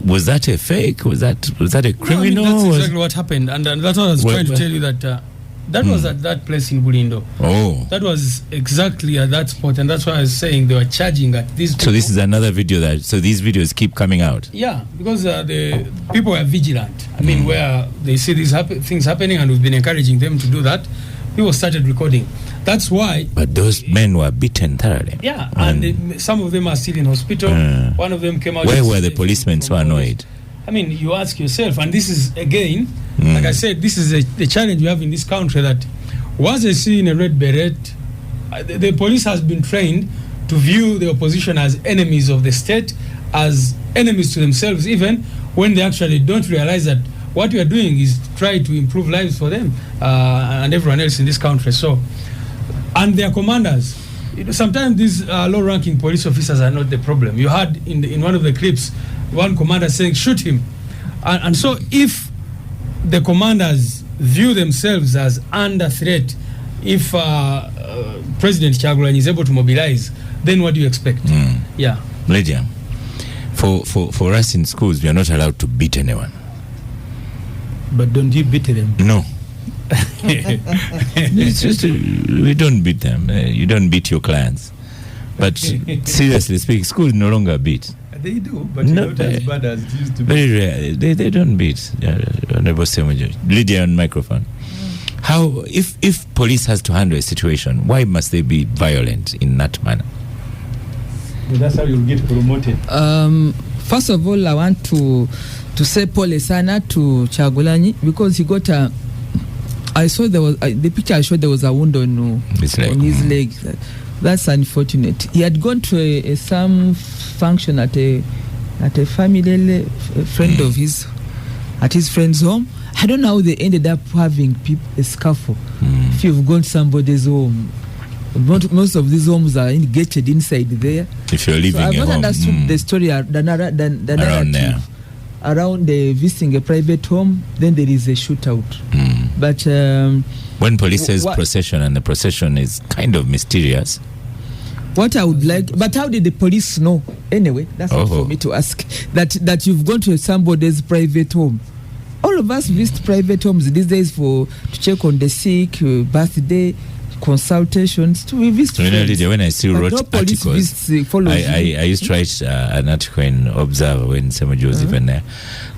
was that a fake? Was that a criminal? No, I mean, that's exactly what happened, and that's what I was trying to tell you, that that was at that place in Bulindo. Oh, that was exactly at that spot, and that's why I was saying they were charging at these people. So this is another video so these videos keep coming out. Yeah, because the people are vigilant. I mean, where they see these things happening, and we've been encouraging them to do that. People started recording, That's why. But those men were beaten thoroughly. Yeah, and some of them are still in hospital. One of them came out. Where were the policemen so annoyed? I mean, you ask yourself, and this is, again, like I said, this is the challenge we have in this country, that once they see in a red beret, the police has been trained to view the opposition as enemies of the state, as enemies to themselves, even when they actually don't realize that what we are doing is try to improve lives for them and everyone else in this country. So, and their commanders, sometimes these low-ranking police officers are not the problem. You heard in one of the clips, one commander saying, shoot him. And so if the commanders view themselves as under threat, if President Kyagulanyi is able to mobilize, then what do you expect? Yeah. Lydia, for us in schools, we are not allowed to beat anyone. But don't you beat them? No. It's just, we don't beat them. You don't beat your clients. But seriously speaking, schools no longer beat. They do, but not as bad as it used to be. Very rare. They don't beat. Hon Ssemujju. Lydia on microphone. How, if police has to handle a situation, why must they be violent in that manner? Well, that's how you'll get promoted. First of all, I want to say pole sana to Kyagulanyi, because he got a. I saw there was the picture I showed. There was a wound on his leg. That's unfortunate. He had gone to some function at a family friend of his, at his friend's home. I don't know how they ended up having a scuffle. If you've gone to somebody's home, most of these homes are gated inside there. If you're living I've at not home, understood the story, the around there. Around visiting a private home, then there is a shootout. But when police says procession, and the procession is kind of mysterious. What I would like, but how did the police know? Anyway, that's not for me to ask. That you've gone to somebody's private home. All of us visit private homes these days to check on the sick, birthday, consultations. We visit. When I still wrote articles, I used to write an article in Observer when Ssemujju was even there,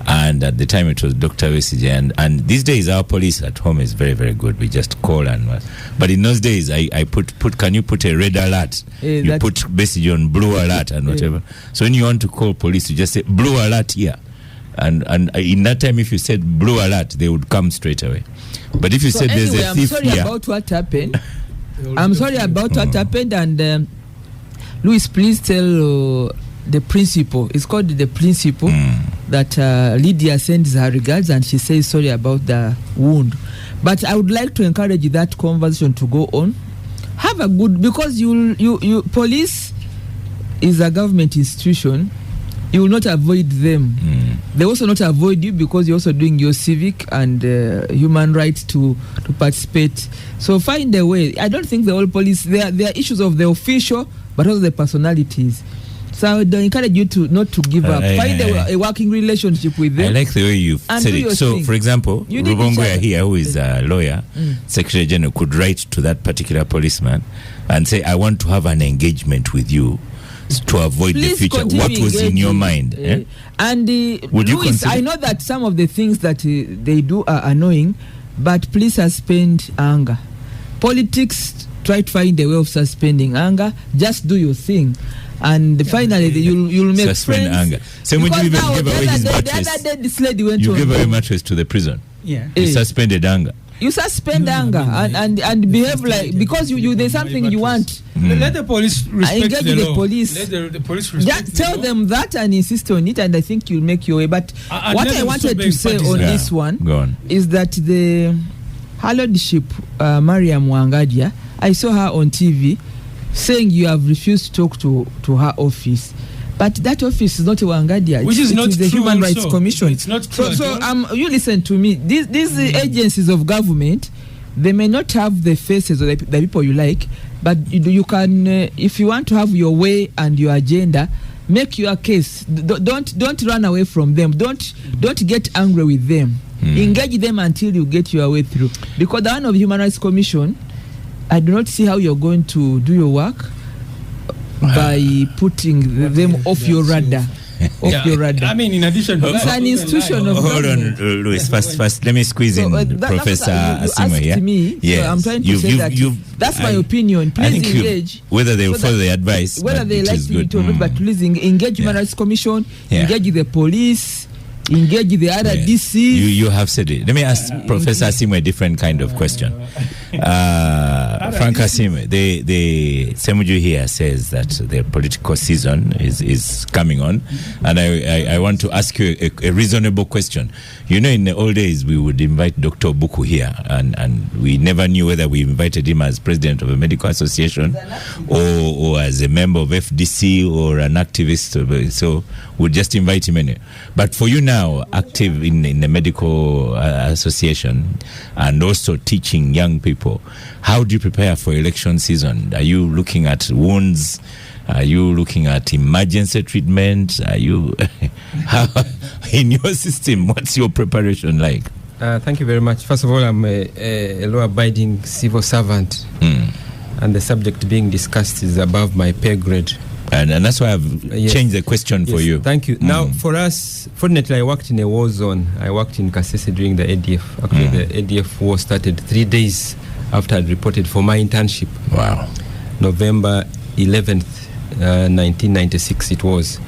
and at the time it was Dr. Wesige, and these days our police at home is very, very good. We just call but in those days I put can you put a red alert? You put Wesige on blue alert and whatever. So when you want to call police, you just say blue alert here. And in that time, if you said blue alert, they would come straight away. But if you said there's a thief here... I'm sorry about what happened. I'm sorry about what happened. And Louis, please tell the principal. It's called the principal that Lydia sends her regards, and she says sorry about the wound. But I would like to encourage that conversation to go on. Have a good... Because you police is a government institution. You will not avoid them. They also not avoid you because you're also doing your civic and human rights to participate. So find a way. I don't think the whole police, there are issues of the official, but also the personalities. So I would encourage you to not to give up. Find a working relationship with them. I like the way you've said it. So, for example, Rubongoya here, who is a lawyer, Secretary General, could write to that particular policeman and say, I want to have an engagement with you to avoid the future. What was in your mind? And Louis, I know that some of the things that they do are annoying, but please suspend anger. Politics, try to find a way of suspending anger. Just do your thing. And finally, you'll make suspend friends. Anger. Ssemujju even gave away his mattress. The other day, this lady went you gave away mattress to the prison. Yeah. You suspended anger. You suspend anger and behave like, because you there's something you want. Let the police respect engage the law. Police. Let the police respect Just tell them that and insist on it, and I think you'll make your way. But what I wanted to say on this one is that the her lordship, Mariam Wangadia, I saw her on TV saying you have refused to talk to her office. But that office is not a Wangadia. Which is not the Human Rights Commission. It's not true. So you listen to me. These agencies of government, they may not have the faces of the people you like, but you can, if you want to have your way and your agenda, make your case. Don't run away from them. Don't get angry with them. Engage them until you get your way through. Because the one of Human Rights Commission, I do not see how you're going to do your work by putting them off your radar. off your radar. I mean, in addition to it's an institution of hold on, Louis. First, let me squeeze in Professor Ssemujju. Yeah? Me, yes. So I'm trying to say that that's my opinion. Please engage. Whether they follow the advice, whether they like it or not, but please engage Human Rights Commission, engage the police, engage the other DCs. You have said it. Let me ask Professor Ssemujju a different kind of question. Frank Ssemujju, the Ssemujju here says that the political season is coming on, and I want to ask you a reasonable question. You know, in the old days, we would invite Dr. Buku here, and we never knew whether we invited him as president of a medical association or as a member of FDC or an activist. So we'll just invite him in. But for you now, active in the medical association and also teaching young people, how do you prepare for election season? Are you looking at wounds? Are you looking at emergency treatment? Are you how, in your system, what's your preparation like? Thank you very much. First of all, I'm a law-abiding civil servant, and the subject being discussed is above my pay grade. And that's why I've changed the question for you. Thank you. Now, for us, fortunately, I worked in a war zone. I worked in Kasese during the ADF. Actually, the ADF war started 3 days after I'd reported for my internship. Wow. November 11th, 1996 it was.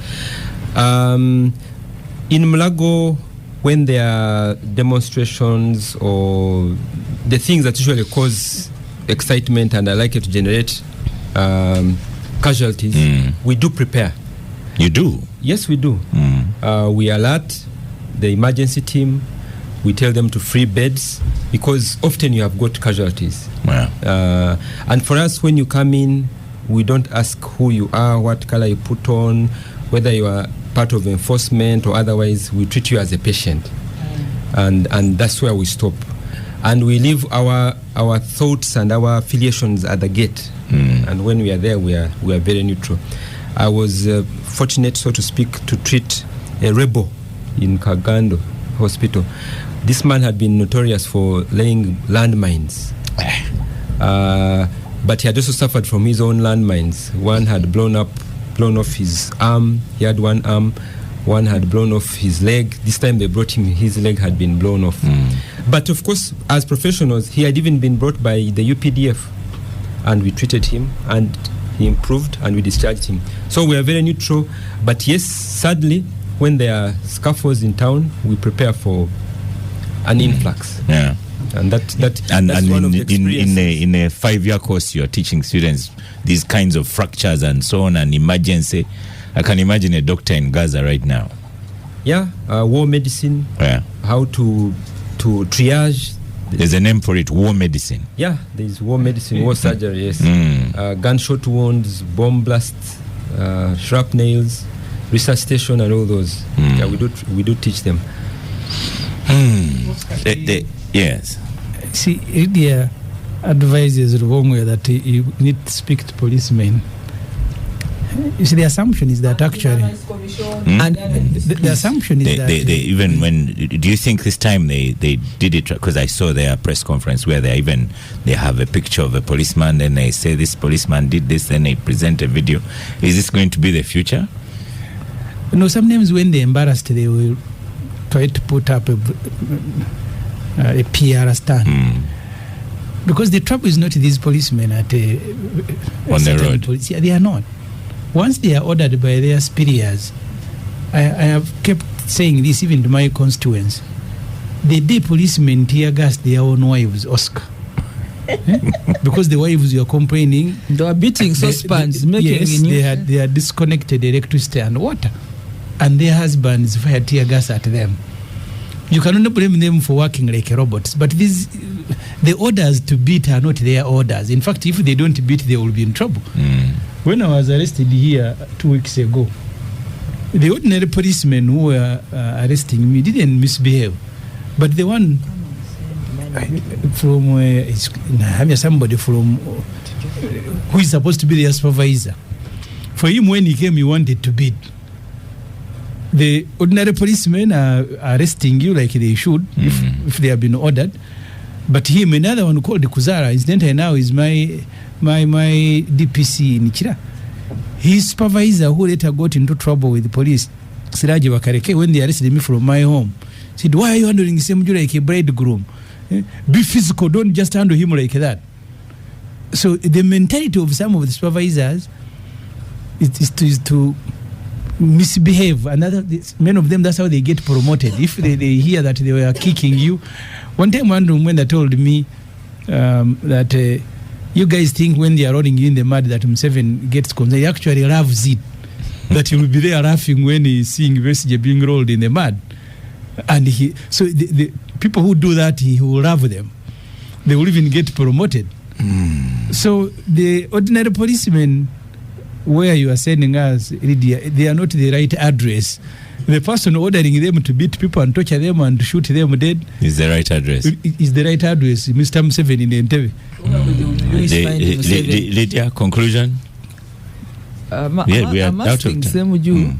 In Mulago, when there are demonstrations or the things that usually cause excitement and are likely to generate casualties, we do prepare. You do? Yes, we do. We alert the emergency team. We tell them to free beds because often you have got casualties. Wow. And for us, when you come in, we don't ask who you are, what color you put on, whether you are part of enforcement or otherwise. We treat you as a patient, and that's where we stop. And we leave our thoughts and our affiliations at the gate. And when we are there, we are very neutral. I was fortunate, so to speak, to treat a rebel in Kagando Hospital. This man had been notorious for laying landmines. But he had also suffered from his own landmines. One had blown off his arm. He had one arm. One had blown off his leg. This time they brought him, his leg had been blown off. But of course, as professionals, he had even been brought by the UPDF. And we treated him, and he improved, and we discharged him. So we are very neutral. But yes, sadly, when there are scuffles in town, we prepare for an influx. Yeah. And that's one of the experiences. in a 5-year course, you're teaching students these kinds of fractures and so on, and emergency. I can imagine a doctor in Gaza right now. Yeah, war medicine. Yeah. How to triage. There's a name for it, war medicine. Yeah, there's war medicine, war surgery, yes. Gunshot wounds, bomb blasts, shrapnels, resuscitation, and all those. Yeah, we do teach them. Yes. See, India advises Rwongwe that you need to speak to policemen. You see, the assumption is that actually, and the assumption is that they even when do you think this time they did it? Because I saw their press conference where they have a picture of a policeman, and they say this policeman did this, then they present a video. Is this going to be the future? No, sometimes when they're embarrassed, they will try to put up a PR stand. Because the trouble is not these policemen at on the road. Police. Yeah, they are not. Once they are ordered by their superiors, I have kept saying this even to my constituents. The day policemen tear gas their own wives, Oscar. Because the wives were complaining. They were beating saucepans, they had disconnected electricity and water. And their husbands fired tear gas at them. You cannot blame them for working like robots. But the orders to beat are not their orders. In fact, if they don't beat, they will be in trouble. When I was arrested here 2 weeks ago, the ordinary policemen who were arresting me didn't misbehave. But the one from somebody from who is supposed to be their supervisor, for him when he came, he wanted to beat. The ordinary policemen are arresting you like they should if they have been ordered. But him, another one called Kuzara, incidentally now is my DPC in Chira. His supervisor, who later got into trouble with the police, Siraji Wakareke, when they arrested me from my home, said, why are you handling Ssemujju like a bridegroom? Be physical, don't just handle him like that. So the mentality of some of the supervisors is to misbehave. Many of them, that's how they get promoted. If they hear that they were kicking you. One time one woman told me that you guys think when they are rolling you in the mud that Museveni gets concerned. He actually loves it. That he will be there laughing when he's seeing Besigye being rolled in the mud. And so the people who do that, he will love them. They will even get promoted. So the ordinary policemen where you are sending us, Lydia, they are not the right address. The person ordering them to beat people and torture them and shoot them dead is the right address. Is the right address, Mr. Museveni in the Entebbe. Lydia, conclusion? I'm asking Ssemujju,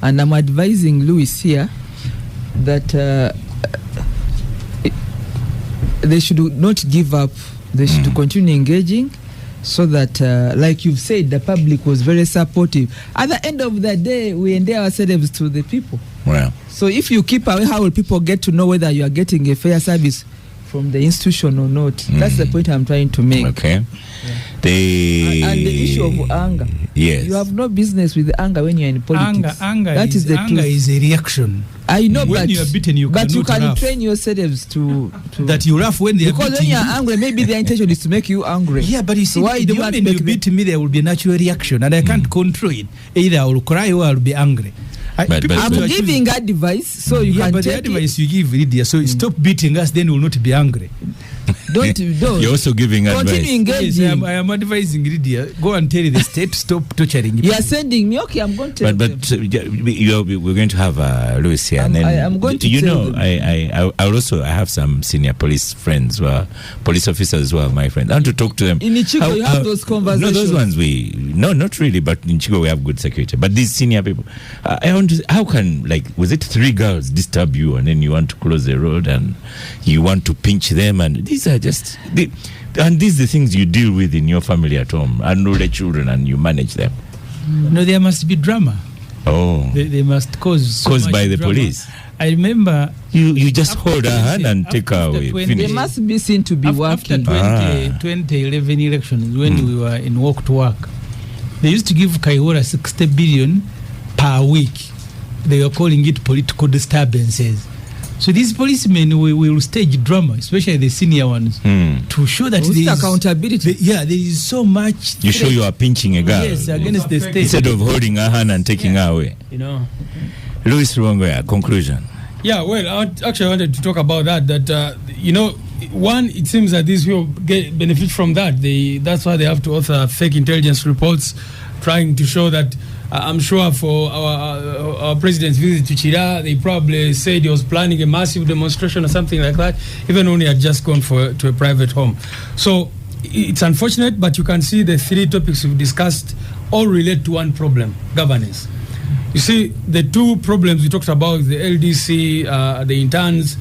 and I'm advising Louis here that they should not give up. They should continue engaging, so that, like you've said, the public was very supportive. At the end of the day, we endear ourselves to the people. Well, so if you keep away, how will people get to know whether you are getting a fair service from the institution or not? That's the point I'm trying to make. Okay. Yeah. And the issue of anger. Yes. You have no business with anger when you're in politics. Anger that is the anger truth. Is a reaction. I know, when you are beaten, you but you can laugh. train yourselves to that you laugh when they are beating you. Because when you are angry, maybe their intention is to make you angry. Yeah, but you see, so why the moment you beat me, there will be a natural reaction, and I can't control it. Either I will cry or I will be angry. I'm giving advice, so you can but take the advice you give, Lydia, so stop beating us, then we will not be angry. Don't. You're also giving advice. Continue engaging. Yes, I am advising Lydia. Go and tell the state stop torturing you. You are sending me. Okay, I'm going to. But we're going to have Louis here. I'm going to. You know, I have some senior police friends, police officers who are my friends. I want to talk to them. In Ichigo, you have those conversations. No, those ones not really. But in Ichigo we have good security. But these senior people, I want to. How can was it 3 girls disturb you and then you want to close the road and you want to pinch them and these are just and these are the things you deal with in your family at home and all the children and you manage them. No, there must be drama. Oh, they must caused by the drama. Police. I remember you just hold her hand and take her away. They must be seen to be working. After 2011 elections, when we were in walk to work, they used to give Kaiwora 60 billion per week. They were calling it political disturbances. So these policemen will stage drama, especially the senior ones, to show that there is accountability. There is so much. You show you are pinching a girl. Yes, against the state. Instead of holding her hand and taking her away. You know. Louis Ruongoya, conclusion. Yeah, well, I actually wanted to talk about that. One, it seems that these people benefit from that. That's why they have to author fake intelligence reports, trying to show that. I'm sure for our president's visit to Chira, they probably said he was planning a massive demonstration or something like that, even when he had just gone to a private home. So it's unfortunate, but you can see the 3 topics we've discussed all relate to one problem: governance. You see, the 2 problems we talked about, the LDC, the interns,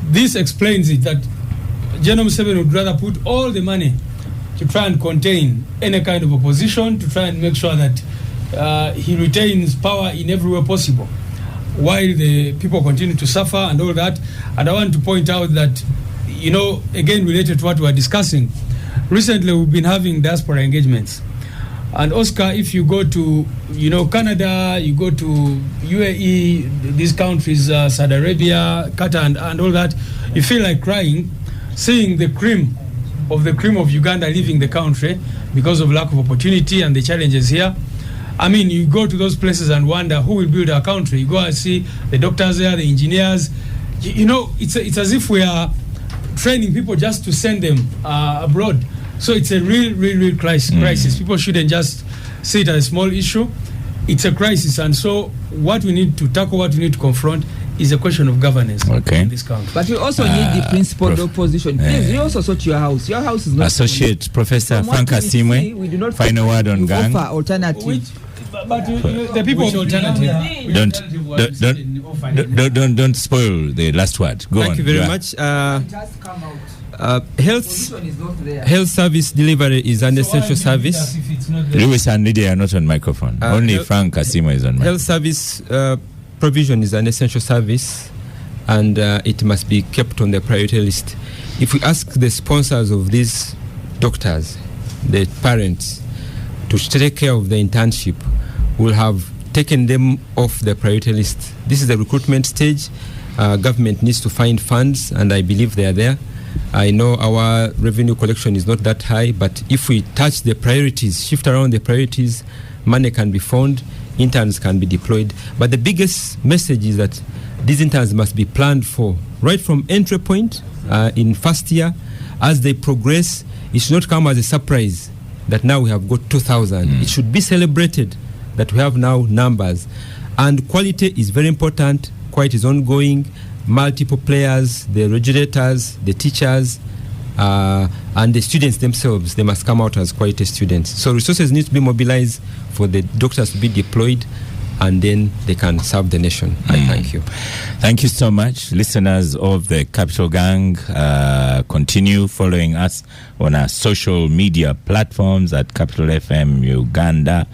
this explains it, that General Museveni would rather put all the money to try and contain any kind of opposition, to try and make sure that he retains power in every way possible, while the people continue to suffer and all that. And I want to point out that, again, related to what we are discussing, recently we've been having diaspora engagements. And Oscar, if you go to, Canada, you go to UAE, these countries, Saudi Arabia, Qatar, and all that, you feel like crying, seeing the cream of Uganda leaving the country because of lack of opportunity and the challenges here. I mean, you go to those places and wonder who will build our country. You go and see the doctors there, the engineers. It's as if we are training people just to send them abroad. So it's a real crisis. People shouldn't just see it as a small issue. It's a crisis. And so what we need to tackle, what we need to confront is a question of governance in this country. But we also need the principled opposition. Please, you also sort your house. Your house is not... Associate Professor Hon Ssemujju, final word on gang. Offer alternative. But the people of alternative. Don't spoil the last word. Go on. Thank you very much. Health service delivery is an essential service. Louis and Lydia are not on microphone. Only Frank Asimo is on microphone. Health service provision is an essential service, and it must be kept on the priority list. If we ask the sponsors of these doctors, the parents, to take care of the internship, we'll have taken them off the priority list. This is the recruitment stage. Government needs to find funds, and I believe they are there. I know our revenue collection is not that high, but if we touch the priorities, shift around the priorities, money can be found, interns can be deployed. But the biggest message is that these interns must be planned for right from entry point in first year. As they progress, it should not come as a surprise that now we have got 2,000. It should be celebrated that we have now numbers. And quality is very important. Quality is ongoing. Multiple players, the regulators, the teachers, and the students themselves, they must come out as quality students. So resources need to be mobilized for the doctors to be deployed, and then they can serve the nation. I thank you. Thank you so much. Listeners of the Capital Gang, continue following us on our social media platforms at Capital FM Uganda,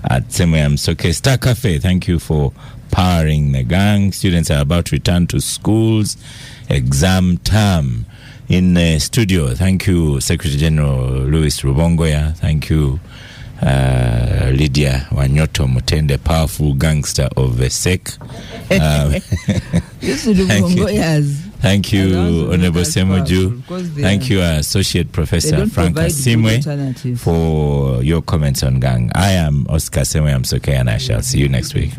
at Ssemujju Star Cafe. Thank you for powering the gang. Students are about to return to schools, exam term. In the studio, thank you, Secretary General Louis Rubongoya. Thank you, Lydia Wanyoto Mutende, powerful gangster of the SEC. Thank you, Honorable Ssemujju. Thank you, Associate Professor Frank Asimwe, for your comments on gang. I am Oscar Ssemujju, and I shall see you next week.